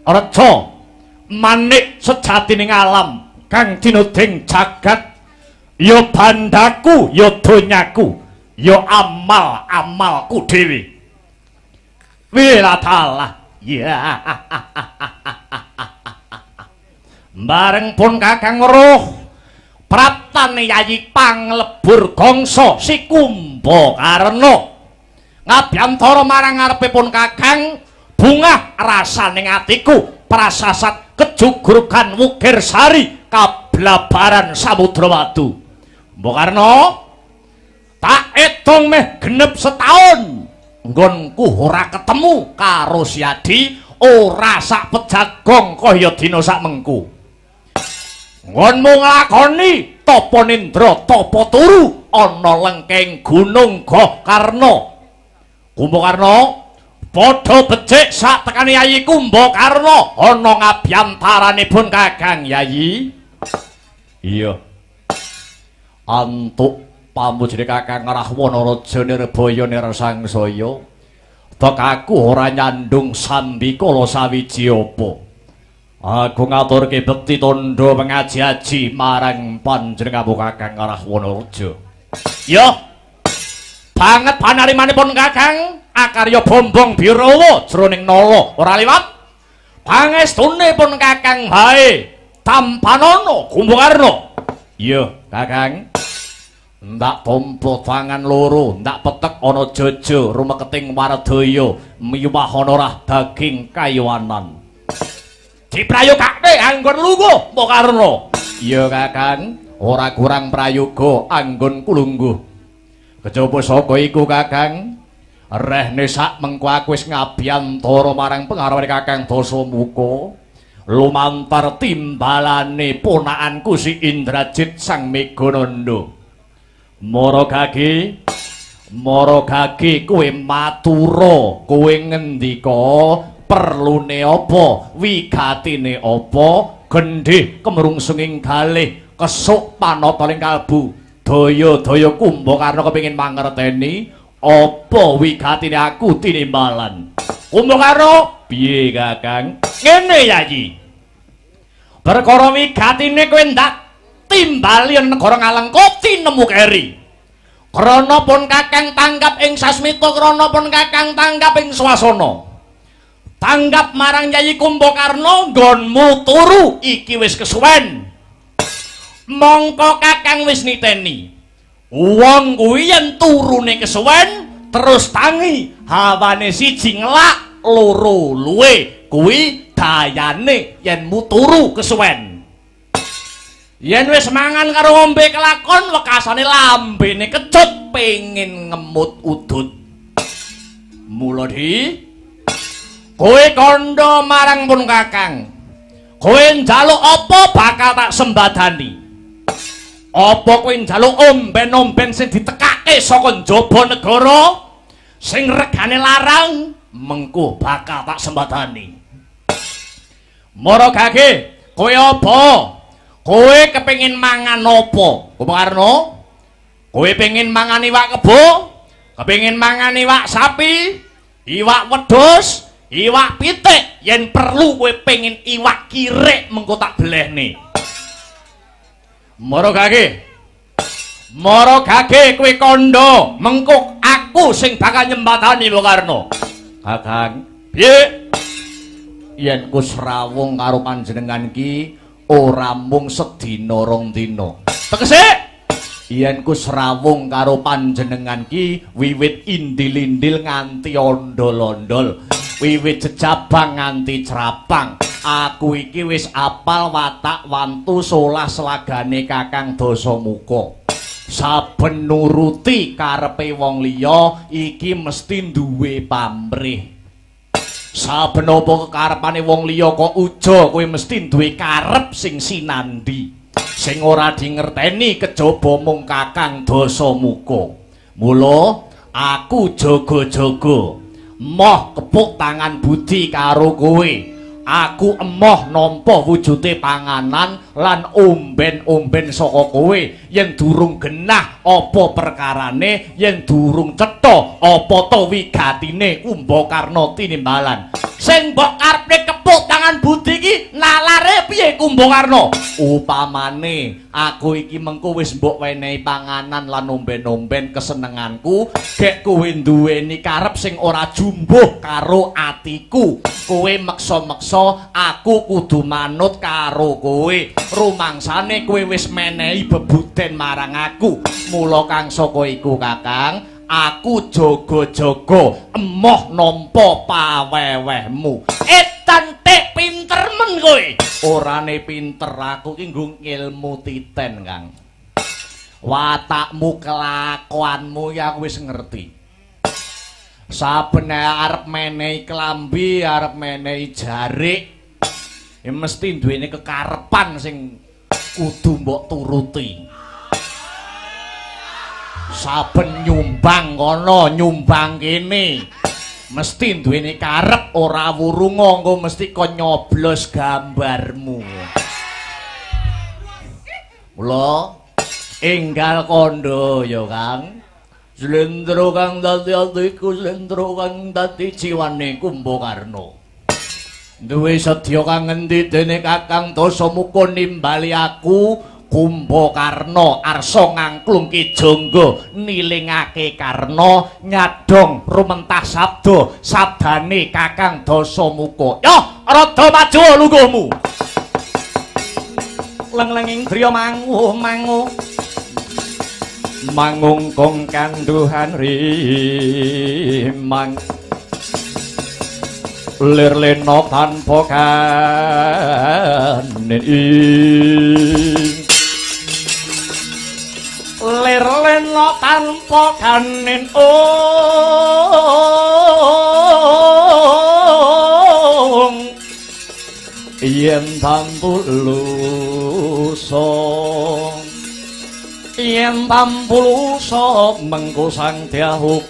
Reca manik sejatining alam kang tinuding jagat ya bandaku ya donyaku ya amal-amalku dhewe wilatala ya bareng pun kakang roh praptane Yayi Panglebur Gangsa si Kumbakarna ngabyantara marang ngarepipun kakang bungah rasaning atiku prasasat kejugurkan Wukir Sari kablabaran Samudra Watu. Mbok Karna tak etung meh genep setahun nggonku ora ketemu karo si Adi ora sak pejagong kaya dina sak mengku. Nggonmu nglakoni tapa nindra tapa turu ana lengkeng Gunung Gokarna. Kumbakarna padha becik sak tekane Yayi Kumbakarna ana ngabyantaranipun Kakang Yayi. Iya. Antuk pamujine Kakang Rahwana Raja Nirbaya Nirsangsaya. Tekaku ora nyandung sambikala sawiji apa. Aku ngaturke bekti tandha pengaji-aji marang panjenenganmu Kakang Rahwana Raja. Ya. Banget panarimanipun Kakang akarya bombong Birawa jroning nala ora liwat Pangestune pun Kakang hae Tampanono Kumbakarna. Iya, Kakang. Ndak tompo tangan loro, ndak petek ana jaja rumeketing Waradaya miwah ana rah daging kayuwanan. Diprayogake anggon lungguh Kumbakarna. Iya, Kakang. Ora kurang prayoga anggon kulungguh. Kejaba saka iku, Kakang, rehne sak mengko aku wis ngabiyantara marang pengaruhe Kakang Dasamuka lumantar timbalane ponakanku si Indrajit Sang Megananda. Mara gage kowe matura, kowe ngendika perlune apa, wigatine apa, gendhih kemrungsunging galih kesuk panataning kalbu. Daya-daya Kumbakarna kepengin mangerteni apa wigatine aku tinimbalan. Kumbakarna, piye Kakang? Ngene Yayi. Perkara wigatine kowe ndak timbali negara Ngalengka tinemu keri. Krana pun Kakang tanggap ing sasmita, krana pun Kakang tanggap ing swasana. Tanggap marang Yayi Kumbakarna nggonmu turu iki wis kesuwen. Mongko Kakang wis niteni wong kuwi yen turune kesuwen terus tangi hawane siji ngelak loro luwe kuwi dayane yen muturu kesuwen. Yen wis mangan karo ngombe kelakon wekasane lambene kecut pengin ngemut udut. Mula di kowe kandha marang pun Kakang, kowe njaluk apa bakal tak sembadani. Apa kowe njaluk omben-omben sing ditekake saka njaba negara sing regane larang, mengko bakal tak sembadani. Mara gage, kowe apa? Kowe kepengin mangan apa? Kumbakarna, kowe pengin mangan iwak kebo, kepengin mangan iwak sapi, iwak wedhus, iwak pitik, yen perlu kowe pengin iwak kirik mengko tak belehne. Mara gage kowe kandha mengko aku sing bakal nyembadani Kumbakarna. Kakang, piye? Yen ku srawung karo panjenengan ki ora mung sedina rong dina. Tegese yen ku srawung karo panjenengan ki wiwit indil-indil nganti ondol-ondol, wiwit jejabang nganti crapang. Aku iki wis apal watak wantu solah selagane Kakang Dasamuka. Saben nuruti karepe wong liya iki mesti duwe pamrih. Saben apa kekarepane wong liya kok uja kowe mesti duwe karep sing sinandi. Sing ora dingerteni kejaba mung Kakang Dasamuka. Mula aku jaga-jaga moh kepuk tangan budi karo kowe. Aku emoh nampa wujude panganan lan omben-omben saka kowe yen durung genah apa perkarane, yen durung cetha apa to wigatine Kumbakarna tinimbalan. Sing mbok karepe kepuk tangan budi iki nalare piye Kumbakarna? Upamane aku iki mengko wis mbok wenehi panganan lan omben-omben kesenenganku, gek kowe duweni karep sing ora jumbuh karo atiku. Kowe meksa-meksa aku kudu manut karo kowe. Rumangsane kowe wis menehi bebuden marang aku. Mula kang saka iku Kakang, aku jaga-jaga emoh nampa pawewehmu. Edan tek pinter men kowe. Orane pinter, aku ki nggo ilmu titen, Kang. Watakmu, kelakuanmu ya aku wis ngerti. Saben arep menehi klambi, arep menehi jarik, ya mesti duweni kekarepan sing kudu mbok turuti. Saben nyumbang kono, nyumbang kene, mesti duweni karep, ora wurunga engko mesti kon nyoblos gambarmu. Mula enggal kandha ya Kang. Slendra kang dadi atiku, slendra kang dadi jiwane Kumbakarna. Duwe sedya kang ngendi dene Kakang Dasamuka nimbali aku, Kumbakarna arsa ngangklung Ki Jangga nilingake Karna nyadong rumentah sabda sabdane Kakang Dasamuka. Yo rada maju lungguhmu. Leng-lenging driya mangu mangungkung kanduhan rimang lir-lena tanpa kanen lir-lena tanpa kanen yen tampulusa mengko sang diahupomo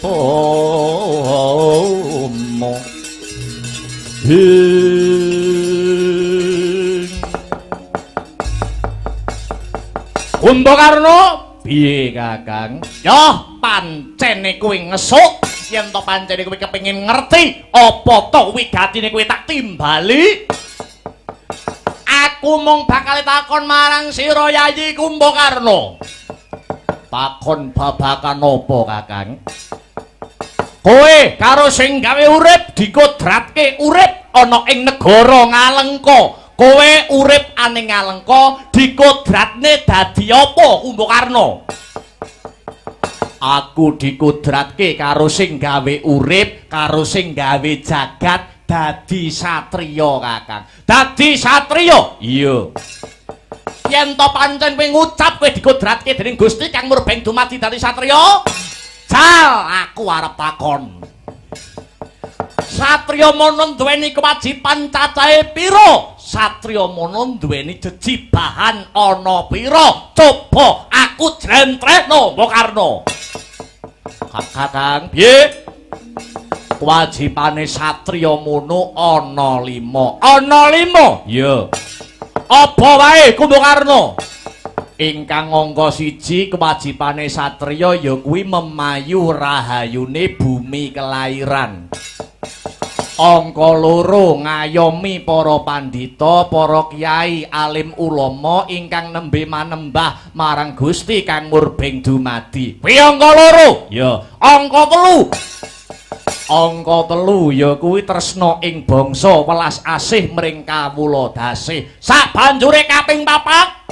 Kumbakarna piye Kakang? Yo pancene kuwi ngesuk yen to pancene kuwi kepengin ngerti apa to wigatine kuwi tak timbali. Aku mung bakal takon marang sira Yayi Kumbakarna. Takon babakan apa Kakang? Kowe karo sing gawe urip dikodratke urip ana ing negara Ngalengka. Kowe urip aning Ngalengka dikodratne dadi apa Kumbakarna? Aku dikodratke karo sing gawe urip, karo sing gawe jagat dadi satriya Kakang. Dadi satriya? Iya. Yen to pancen kowe ngucap kowe dikodratke dening Gusti Kang Murbeng dumadi dadi satriya, jal aku arep takon. Satriya mono duweni kewajiban cacahe pira? Satriya mono duweni jejibahan ana pira? Coba aku jlentrehno Kumbakarna. Kakang, piye? Kewajibane satriya mono ana 5. Ana 5? Iya. Apa wae Kumbakarna? Ingkang angka 1 kewajibane satriya ya kuwi memayu rahayune bumi kelairan. Angka 2 ngayomi para pandhita, para kiai, alim ulama ingkang nembe manembah marang Gusti Kang Murbeng dumadi. Kuwi angka 2. Ya, angka 3. Angka 3 ya kuwi tresna ing bangsa, welas asih mring kawula dasih. Sabanjure kaping 4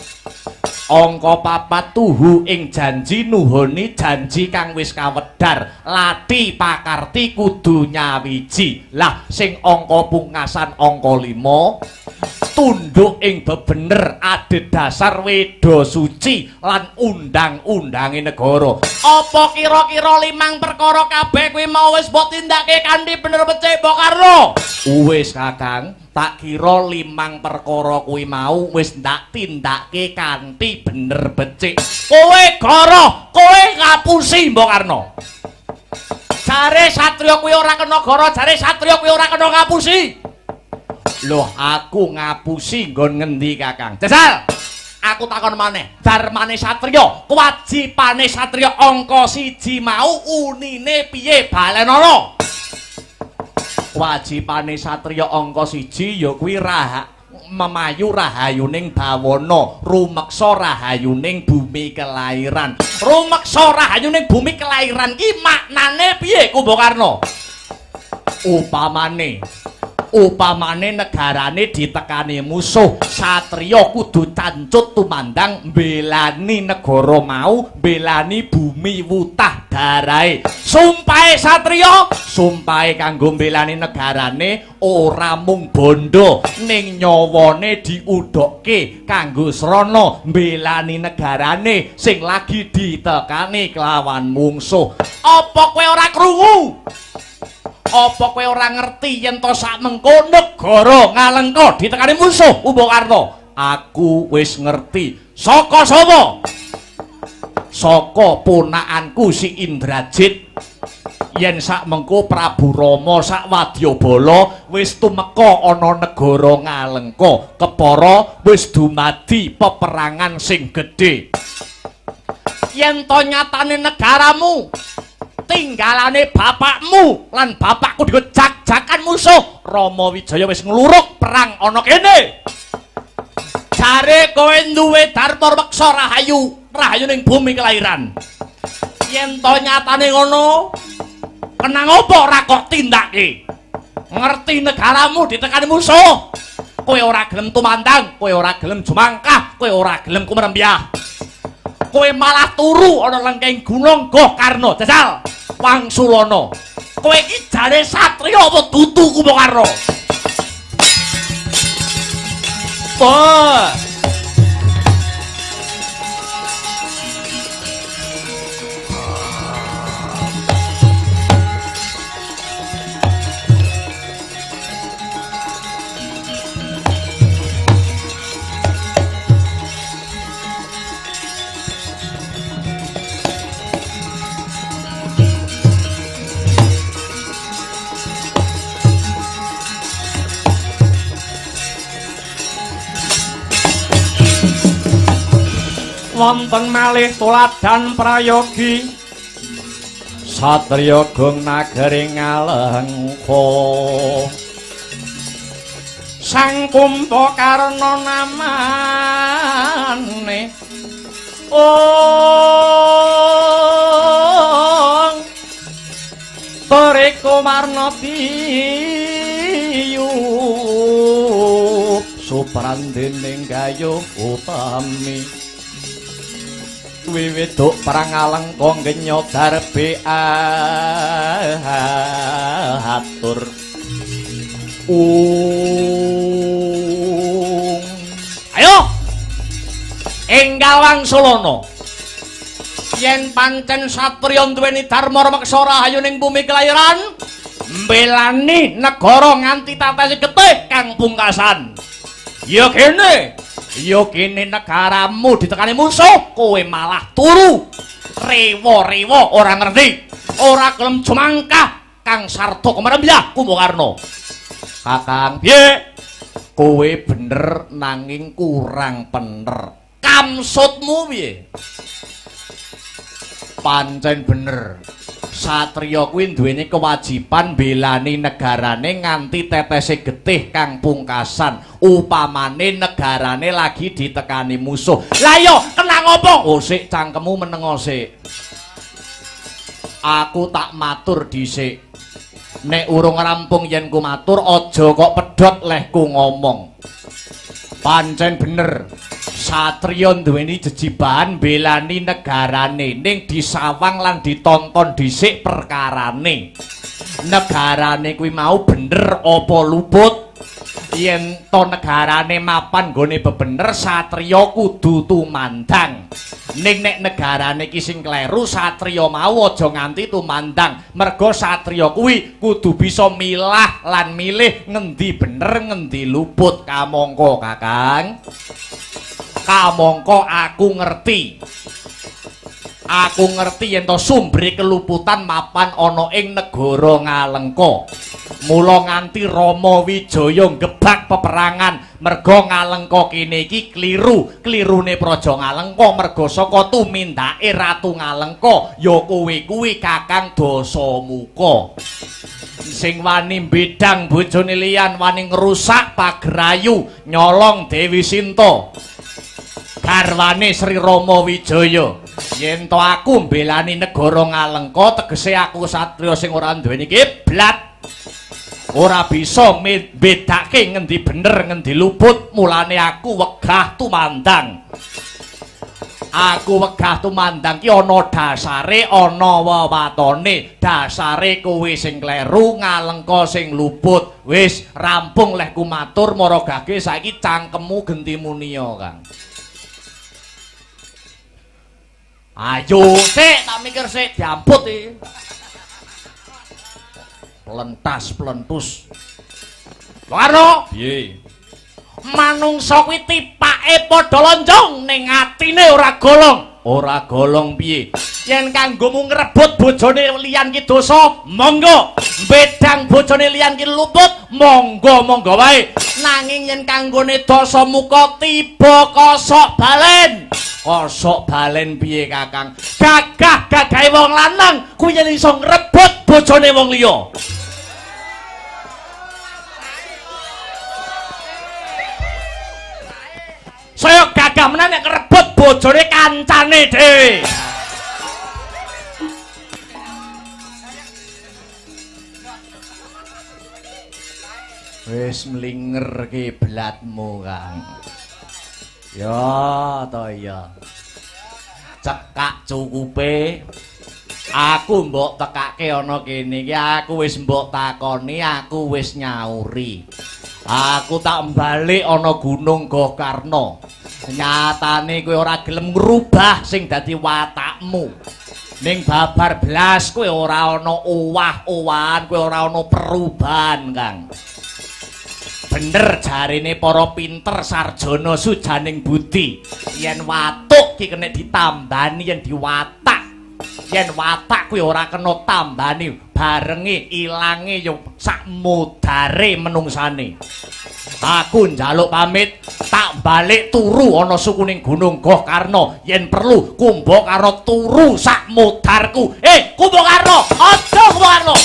angka 4 tuhu ing janji nuhoni janji kang wis kawedhar, lati pakarti kudu nyawiji. Lah sing angka pungkasan angka 5 tunduk ing bebener adhedhasar weda suci lan undang-undange negara. Apa kira-kira 5 perkara kabeh kuwi mau wis mbok tindakake kanthi bener becik Kumbakarna? Wis Kakang, tak kira 5 perkara kuwi mau wis ndak tindakake kanthi bener becik. Kowe goroh, kowe ngapusi Kumbakarna. Jare satriya kuwi ora kena goro, jare satriya kuwi ora kena ngapusi. Loh, aku ngapusi nggon ngendi Kakang? Jajal. Aku takon maneh, darmane satriya, kewajibane satriya angka 1 mau unine piye balenana? Kewajibane satriya angka 1 ya kuwi memayu rahayuning bawana, rumeksa rahayuning bumi kelairan. Rumeksa rahayuning bumi kelairan ki maknane piye Kumbakarna? Upamane negarane ditekani musuh, satriya kudu cancut tumandang mbelani negara mau, mbelani bumi wutah darahe. Sumpahe satriya, sumpahe kanggo mbelani negarane ora mung bondo, ning nyawane diudhokke kanggo srana mbelani negarane sing lagi ditekani kelawan mungsuh. Apa kowe ora krungu? Apa kowe ora ngerti yen to sak mengko negara Ngalengka ditekani musuh Kumbakarna? Aku wis ngerti. Saka sapa? Saka ponakanku si Indrajit. Yen sak mengko Prabu Rama sak Wadyabala wis tumeka ana negara Ngalengka, kepara wis dumadi peperangan sing gedhe. Yen to nyatane negaramu tinggalane bapakmu lan bapakku digojak-jakan musuh, Rama Wijaya wis ngluruk perang ana kene. jare kowe duwe dharma meksa rahayu ning bumi kelahiran. Yen to nyatane ngono, kenang apa ora kok tindake? Ngerti negaramu ditekani musuh. Kowe ora gelem tumandang, kowe ora gelem jumangkah, kowe ora gelem kumrembyah. Kowe malah turu ana lengking gunung Goh Karno. Jajal Wangsulana. Kowe iki jare satriya apa dudu Kumakarna? Wah. Wonten malih tuladan prayogi satriya gung nagari Ngalengka sang Kumpakarna namane Toriko Marnatiyup suprandening gayuh utami wiwiduk perang Alengka genya darbe atur ayo enggal Wangsulana yen pancen satriya duweni dharma meksa rahayu ning bumi kelahiran mbelani negara nganti tatesi getih kang pungkasan ya kene negaramu ditekani musuh, kowe malah turu. Rewa-rewa ora ngerti. Ora gelem jumangkah kang sarta kumrembyah Kumakarna. Kakang piye? Kowe bener nanging kurang bener. Kamsutmu piye? Pancen bener. Satriya kuwi duweni kewajiban belani negarane nganti tetese getih kang pungkasan. Upamane negarane lagi ditekani musuh. Lah yo kenang apa? Oh sik cangkemmu menengo sik. Aku tak matur dhisik. Nek urung rampung yen ku matur aja kok pedhot lehku ngomong. Pancen bener. Satriya duweni jejibahan belani negarane ning disawang lan ditonton dhisik perkarane. Negarane kuwi mau bener apa luput? Yen to negarane mapan nggone bebener satriya kudu tumandang. Ning nek negarane ki sing kleru satriya mau aja nganti tumandang. Merga satriya kuwi kudu bisa milah lan milih ngendi bener ngendi luput. Kamangka Kakang. Kamangka aku ngerti. Aku ngerti yen to sumbere keluputan mapan ana ing negara Ngalengka. Mula nganti Rama Wijaya gebak peperangan merga Ngalengka kene iki klirune Praja Ngalengka merga saka tumindake Ratu Ngalengka ya kowe kuwi Kakang Dasamuka. Sing wani bedang bojone liyan wani ngrusak pagrayu nyolong Dewi Sinta. Garwane Sri Rama Wijaya. Yen to aku mbelani negara Ngalengka tegese aku satriya sing ora duweni kiblat. Ora bisa bedake ngendi bener ngendi luput, mulane aku wegah tumandang. Aku wegah tumandang ki ana dasare, ana wewatone. Dasare kowe sing kleru, Ngalengka sing luput. Wis rampung leh kumatur maragake saiki cangkemmu genti munia, Kang. Ayo sik tak mikir sik diamput iki. Plentas-plentus. Karno, piye? Manungsa kuwi tipake padha lonjong ning atine ora golong. Ora golong piye? Yen kanggomu ngrebut bojone liyan ki dosa, monggo. Bedang bojone liyan ki luput, monggo-monggo wae. Nanging yen kanggone Dasamuka tiba kosok balen. Kosok balen piye Kakang? Gagah-gagahe wong lanang kuwi yen iso ngrebut bojone wong liya. saya gagah menan nek ngrebut bojone kancane dhewe. Wis mlinger kiblatmu, Kang. Ya to ya. Cekak cukupe. Aku mbok tekake ana kene iki, aku wis mbok takoni, aku wis nyauri. Aku tak balik ana Gunung Gokarna. Nyatane kowe ora gelem ngrubah sing dadi watakmu. Ning babar blas kowe ora ana owah-owahan, kowe ora ana perubahan, Kang. Bener jarine para pinter sarjana sujaning budi. Yen watuk ki kena ditambani yen diwatak. Yen watak kuwi ora kena tambani, barenge ilange yo sak mudare menungsane. Aku njaluk pamit tak balik turu ana sukuning Gunung Gokarna. Yen perlu Kumbakarna turu sak mudarku. Kumbakarna, aja Kumbakarna.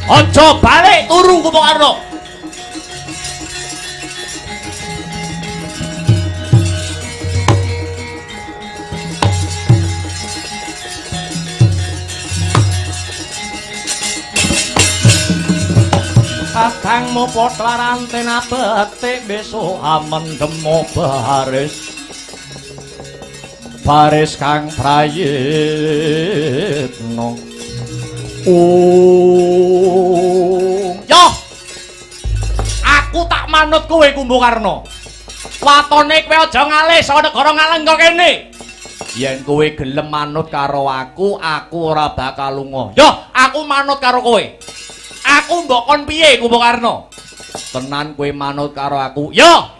Aja balik turu Kumbakarna. Kakangmu potlaranten apetik besok amendemo baris kang prayitno. Yo, aku tak manut kowe Kumbakarna. Watone kowe aja ngalih saka negara ngaleng kok kene. Yen kowe gelem manut karo aku ora bakal lunga. Yo, aku manut karo kowe. Aku mbok kon piye Kumbakarna? Tenan kowe manut karo aku. Yo.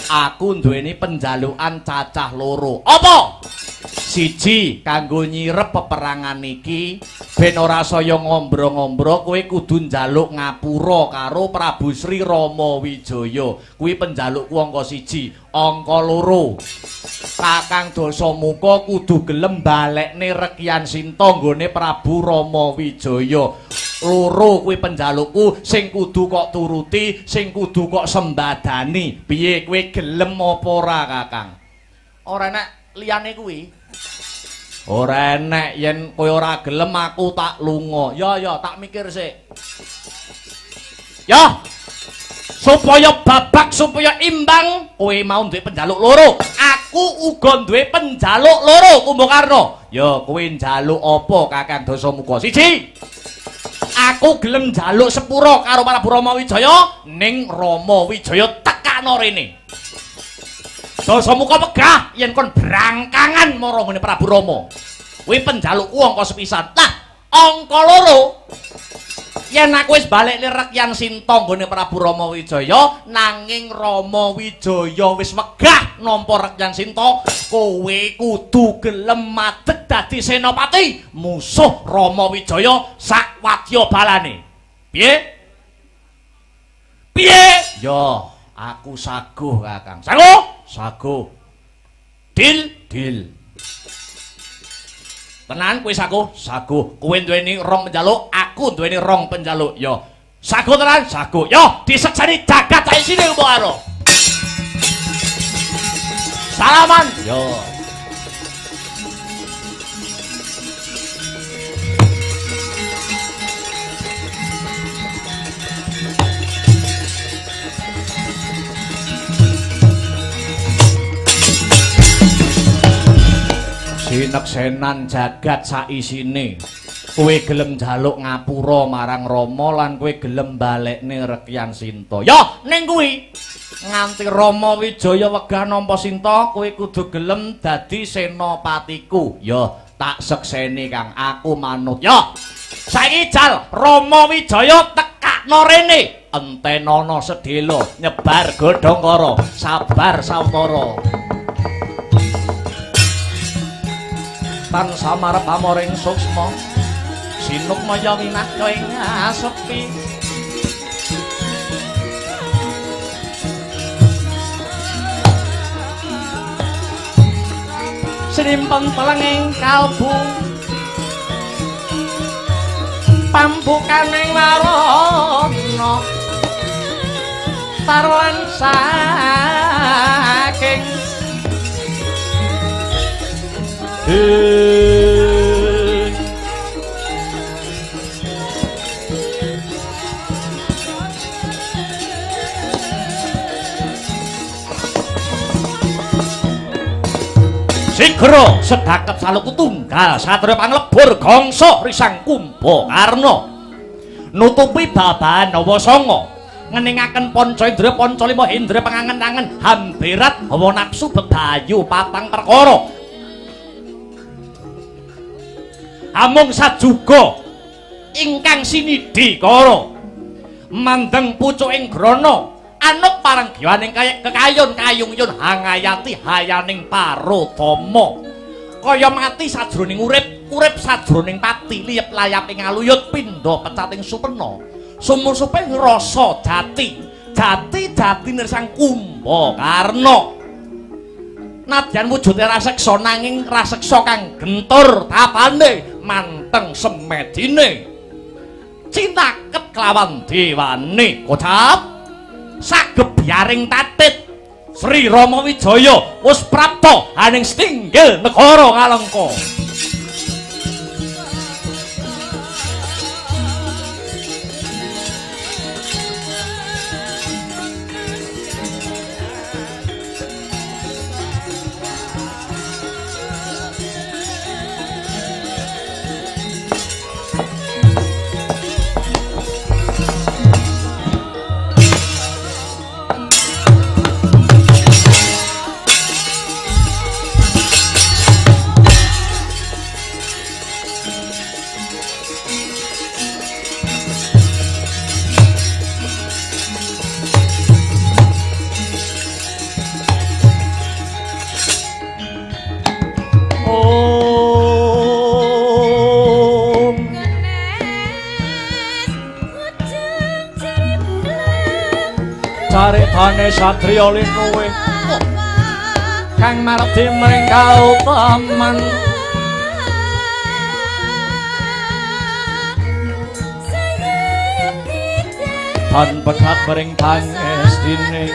Aku duweni penjalukan cacah loro. Apa? Siji, kanggo nyirep peperangan iki ben ora saya ngombro-ngombro, kowe kudu njaluk ngapura karo Prabu Sri Rama Wijaya. Kuwi penjalukku angka 1. Angka 2. Kakang Dasamuka kudu gelem balekne Rekyan Sinta nggone Prabu Rama Wijaya. 2 kuwi penjalukku sing kudu kok turuti, sing kudu kok sembadani. Piye kowe gelem apa ora, Kakang? Ora enak liyane kuwi. Ora enek yen kowe ora gelem aku tak lunga. Ya tak mikir sik. Ya. Supaya babak supaya imbang kowe mau duwe penjaluk loro. Aku uga duwe penjaluk loro Kumbakarna. Ya kowe njaluk apa Kakang Dasamuka? 1. Aku gelem njaluk sepura karo Prabu Rama Wijaya ning Rama Wijaya tekakno rene. Dasamuka megah yen kon brangkangan marang ngene Prabu Rama. Kuwi penjalukku angka sepisan. Nah, angka 2. Yen aku wis balik ning Rekyan Sinta nggone Prabu Rama Wijaya, nanging Rama Wijaya wis megah nampa Rekyan Sinta, kowe kudu gelem madeg dadi senopati musuh Rama Wijaya sak wadya balane. Piye? Piye? Yo, aku saguh Kakang. Saguh? Saguh. Dil. Tenan kowe saguh? Saguh. Kowe duweni 2 penjaluk, aku duweni 2 penjaluk. Yo. Saguh tenan? Saguh. Yo, disekseni jagat sak isine Kumbakarna. Salaman. Yo. Sineksenan jagat saisine. Kowe gelem njaluk ngapura marang Rama lan kowe gelem balekne Rekyan Sinta. Ya, ning kuwi nganti Rama Wijaya wegah nampa Sinta, kowe kudu gelem dadi senopatiku. Ya, tak sekseni Kang, aku manut. Ya. Saiki jal Rama Wijaya tekakno rene. Entenana sedhela, nyebar godhongkara, sabar sawetara. Tan samarep amoring suksma sinuk maya winaka ing asepi simpen pelenging kalbu pambukaning warana tarwan saking Sigro sedaket saluku tunggal satria panglebur gongso risang Kumbakarna nutupi babahan Nawasanga ngeningaken panca indra panca lima indra pangangen-angen hambirat hawa nafsu bebayu patang perkara amung sajuga ingkang sinidhi kara mandeng pucuking grana anuk paranggiwaning kekayon kayung-yun hangayati hayaning parodama kaya mati sajroning urip sajroning pati liyep layaping aluyut pindha pecating supena sumur-suping rasa jati nirsang Kumbakarna nadyan wujude raseksa nanging raseksa kang gentur tapane manteng semedine cinaket kelawan dewane kocap sagebyaring tatit Sri Rama Wijaya wis prapta aning setinggil negara Ngalengka. Caritane satriya linuwe kang mardi mring kautaman tan pekat mring pangestine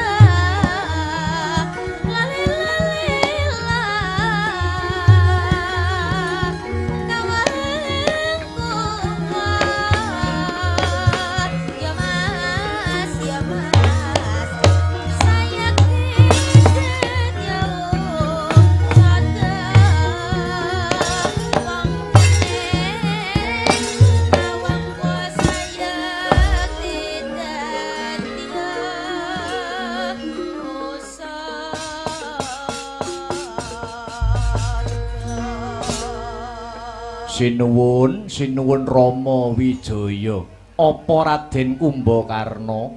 Sinuwun Rama Wijaya apa Raden Kumbakarna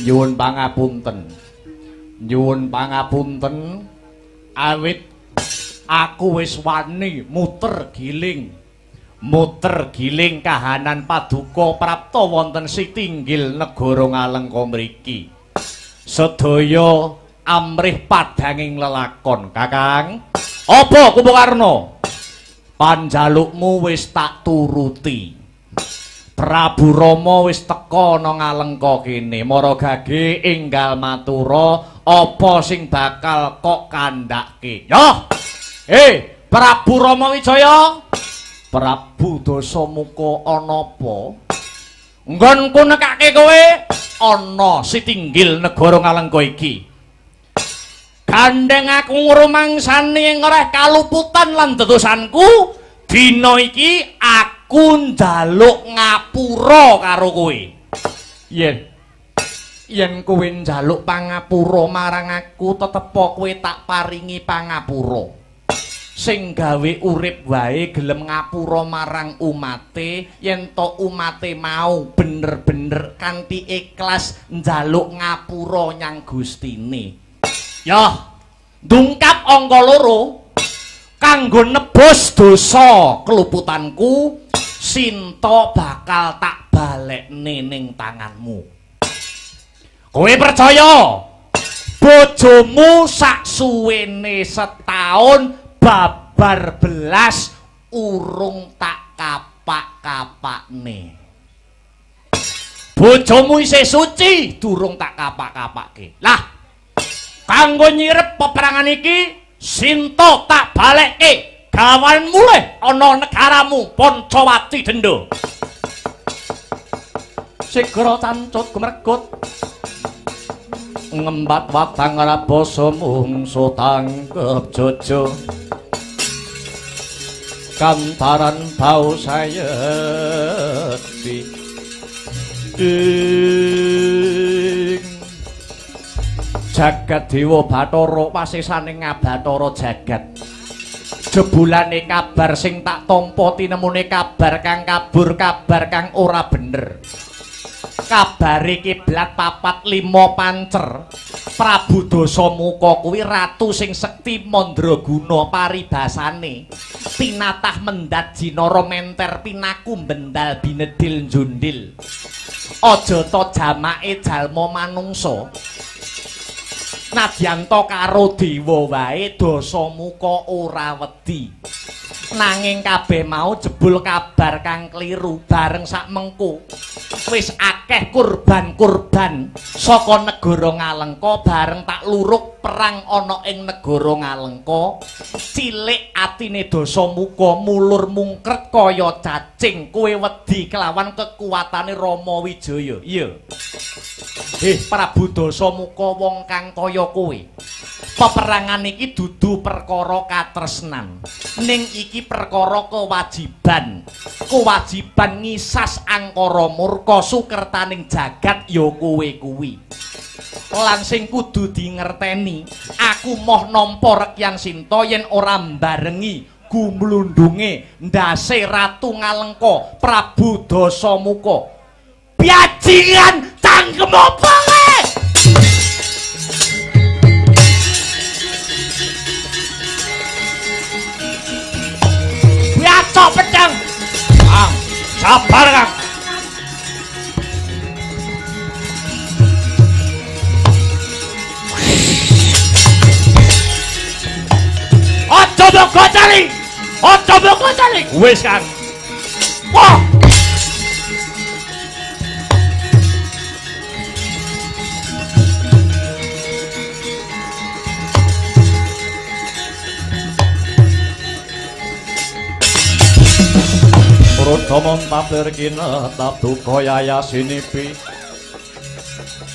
nyuwun pangapunten awit aku wis wani muter giling kahanan paduka prapta wonten Sitinggil negara Ngalengka mriki sedaya amrih padhanging lelakon Kakang apa Kumbakarna panjalukmu wis tak turuti. Prabu Rama wis teka ana Ngalengka kene. Mara gage enggal matura apa sing bakal kok kandhake. Yo. Prabu Rama Wijaya. Prabu Dasamuka ana apa? Nggonku nekake kowe ana Sitinggil negara Ngalengka iki. Gandeng aku ngrumangsani ing oreh kaluputan lan dedosanku dina iki aku njaluk ngapura karo kowe. Yen kowe njaluk pangapura marang aku tetep kowe tak paringi pangapura. Sing gawe urip wae gelem ngapura marang umate yen to umate mau bener-bener kanthi ikhlas njaluk ngapura nyang Gustine. Ya, dungkap angka 2 kanggo nebus dosa keluputanku Sinta bakal tak balekne ning tanganmu. Kowe percaya bojomu sak suwene setahun babar belas urung tak kapak-kapakne. bojomu isih suci durung tak kapak-kapake. Lah kanggo nyirep peperangan iki Sinta tak balekke gawan mulih ana negaramu Pancawati Denda. Segera cancut gumregut ngembat watang rabasa mungsu tangkep jojo kantaran bau sayeti jagat dewa Bathara pasisane ngabathara jagat jebulane kabar sing tak tampa tinemune kabar kang kabur kabar kang ora bener kabare kiblat 4-5 pancer Prabu Dasamuka kuwi ratu sing sekti mandraguna paribasane pinatah mendat jinara menter pinaku bendal binedil njundil aja to jamake jalma manungsa nadyan to karo dewa wae Dasamuka ora wedi nanging kabeh mau jebul kabar kang kliru bareng sak mengko wis akeh kurban-kurban saka negara Ngalengka bareng tak luruk perang ana ing negara Ngalengka cilik atine Dasamuka mulur mungkret kaya cacing kowe wedi kelawan kekuatane Rama Wijaya iya Prabu Dasamuka wong kang kaya kowe peperangan iki dudu perkara katresnan ning iki perkara kewajiban ngisas angkara murka sukertaning jagat ya kowe kuwi lan sing kudu dingerteni aku moh nampa Rekyan Sinta yen ora mbarengi gumlundunge ndase Ratu Ngalengka Prabu Dasamuka bajingan cangkem opo cok pedang Kang sabar Kang ojo mbok cari wis Kang wah Rudamon tapir kina tabdu koyaya sinipi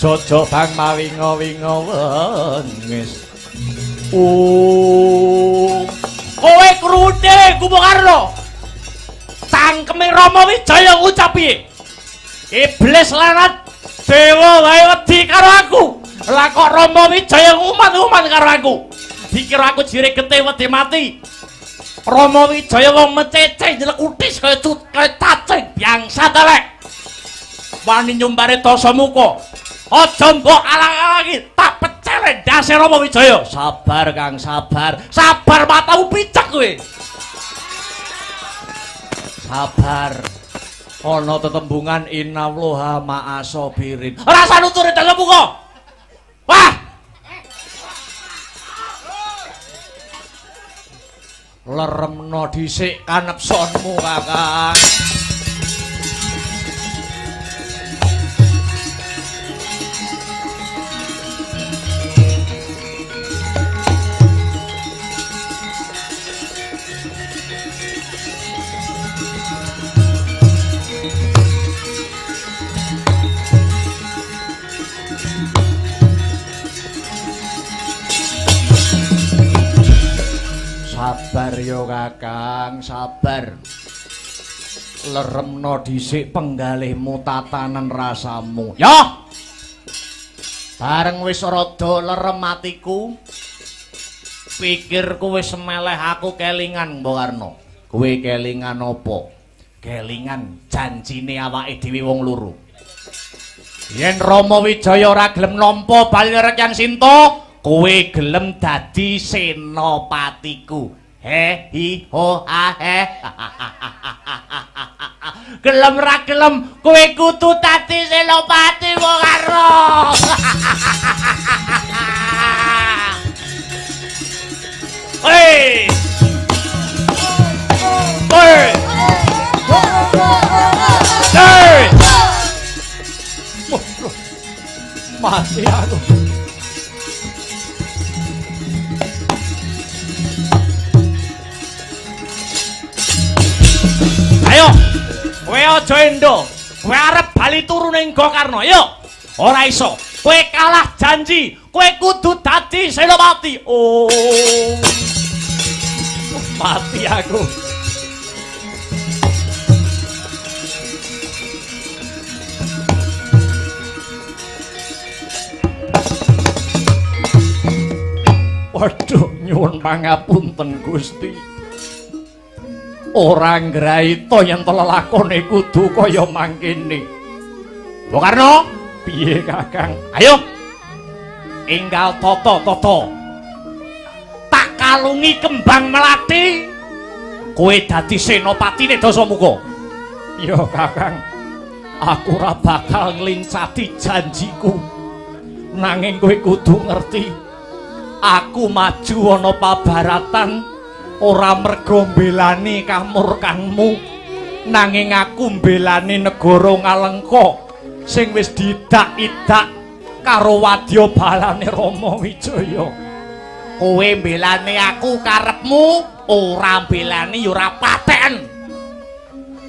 Jojo bang mawinga-winga wengis kowe krune Kumakarna cangkeme Rama Wijaya ngucap piye iblis larat dewa wae wedi karo aku lah kok Rama Wijaya ngumat-ngumat karo aku dikira aku jire gete wedi mati Rama Wijaya wong mecece jelek utis kaya cacing bangsat elek wani nyumbare Dasamuka aja mbok alang-alangi tak pecele ndase Rama Wijaya sabar Kang sabar matamu picek kowe sabar ana tetembungan innallaha ma'asabirin ora usah nuturi Dasamuka wah leremno dhisik kanepsonmu Kakang sabar yo Kakang sabar leremno dhisik penggalihmu tatanan rasamu yo bareng wis rada lerem atiku pikirku wis meleh aku kelingan Mbok Karna kowe kelingan apa kelingan janjine awake dhewe wong loro yen Rama Wijaya ora gelem nampa bali Rekyan Sinta kowe gelem dadi senopatiku he hi ho ha he gelem ra gelem kowe kudu dadi senopati Mbok Karna hei hei hei Mati aku. Ayo, kowe aja endo. Kowe arep bali turu ning Gokarna, yo. Ora iso. Kowe kalah janji. Kowe kudu dadi Senopati. Oh. Mati aku. Waduh, nyuwun pangapunten Gusti. Ora ngraita yen to lelakone kudu kaya mangkene. Bokarno, piye Kakang? Ayo. Enggal toto. Tak kalungi kembang melati. Kowe dadi senopatine Dasamuka. Yo Kakang. Aku ora bakal nglincati janjiku. Nanging kowe kudu ngerti. Aku maju ana pabaratan ora mergo mbelani kamurkanmu, nanging aku mbelani negara Ngalengka sing wis didak-idak karo wadya balane Rama Wijaya. Kowe mbelani aku karepmu, ora mbelani ya ora paten.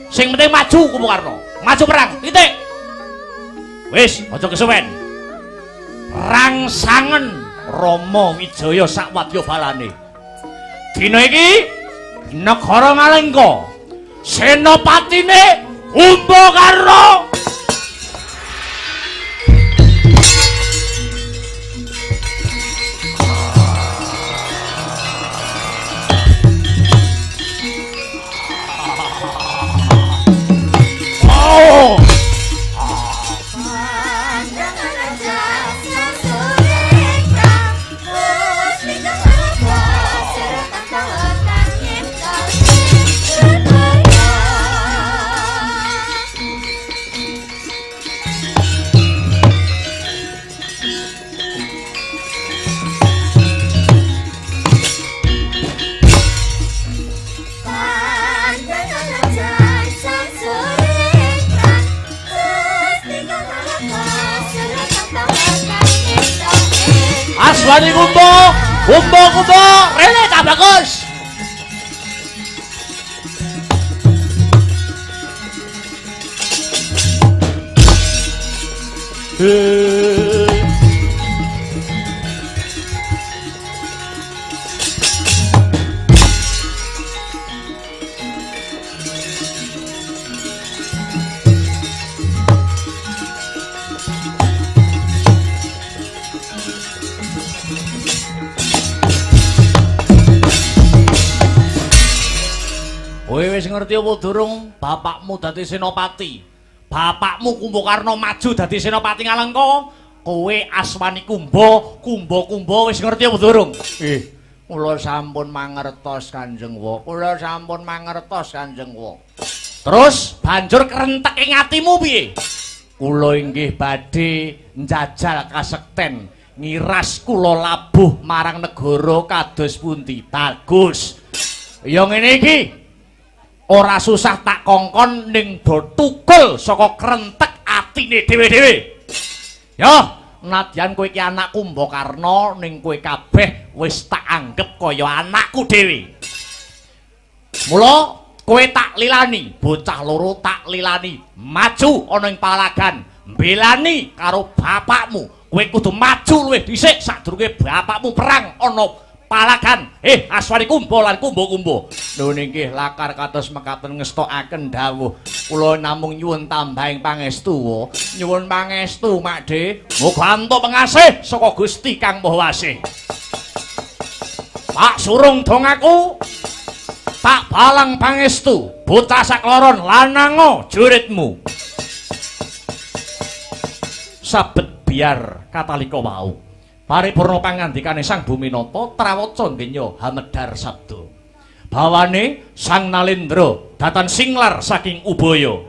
Sing penting maju Kumokarna, maju perang, titik. Wis, aja kesuwen. Rangsangen Rama Wijaya sak wadya balane. Dina iki negara Ngalengka senopatine Kumbakarna. Oh. Aswani kumbo, rene tak bagus. Kowe wis ngerti apa durung bapakmu dadi senopati? Bapakmu Kumbakarna maju dadi senopati Ngalengka. Kowe aswani Kumba wis ngerti apa durung? Kula sampun mangertos Kanjeng Wa. Terus banjur kerentek ing atimu piye? Kula inggih badhe njajal kasekten ngiras kula labuh marang negara kados pundi. Bagus. Ya ngene iki. Ora susah tak kongkon ning do tukul saka krentek atine dhewe-dhewe. Yo, nadyan kowe iki anak Kumbakarna ning kowe kabeh wis tak anggep kaya anakku dhewe. Mula kowe tak lilani, bocah loro tak lilani, maju ana ing palagan, mbelani karo bapakmu. Kowe kudu maju luwih dhisik sadurunge bapakmu perang ana palagan. Aswani Kumba lan Kumba. Lho nggih lakar kados mekaten ngestokaken dawuh. Kula namung nyuwun tambahing pangestu. Nyuwun pangestu, Makde. Muga antuk pengasih saka Gusti Kang Maha Wasih. Tak surung dongaku. Tak balang pangestu. Bocah sakloron lanango juritmu. Sabet biar katalika wau. Paripurna pangandikane Sang Buminata trawaca ndenya hamedhar sabda. Bawane Sang Nalendra datan singlar saking Ubaya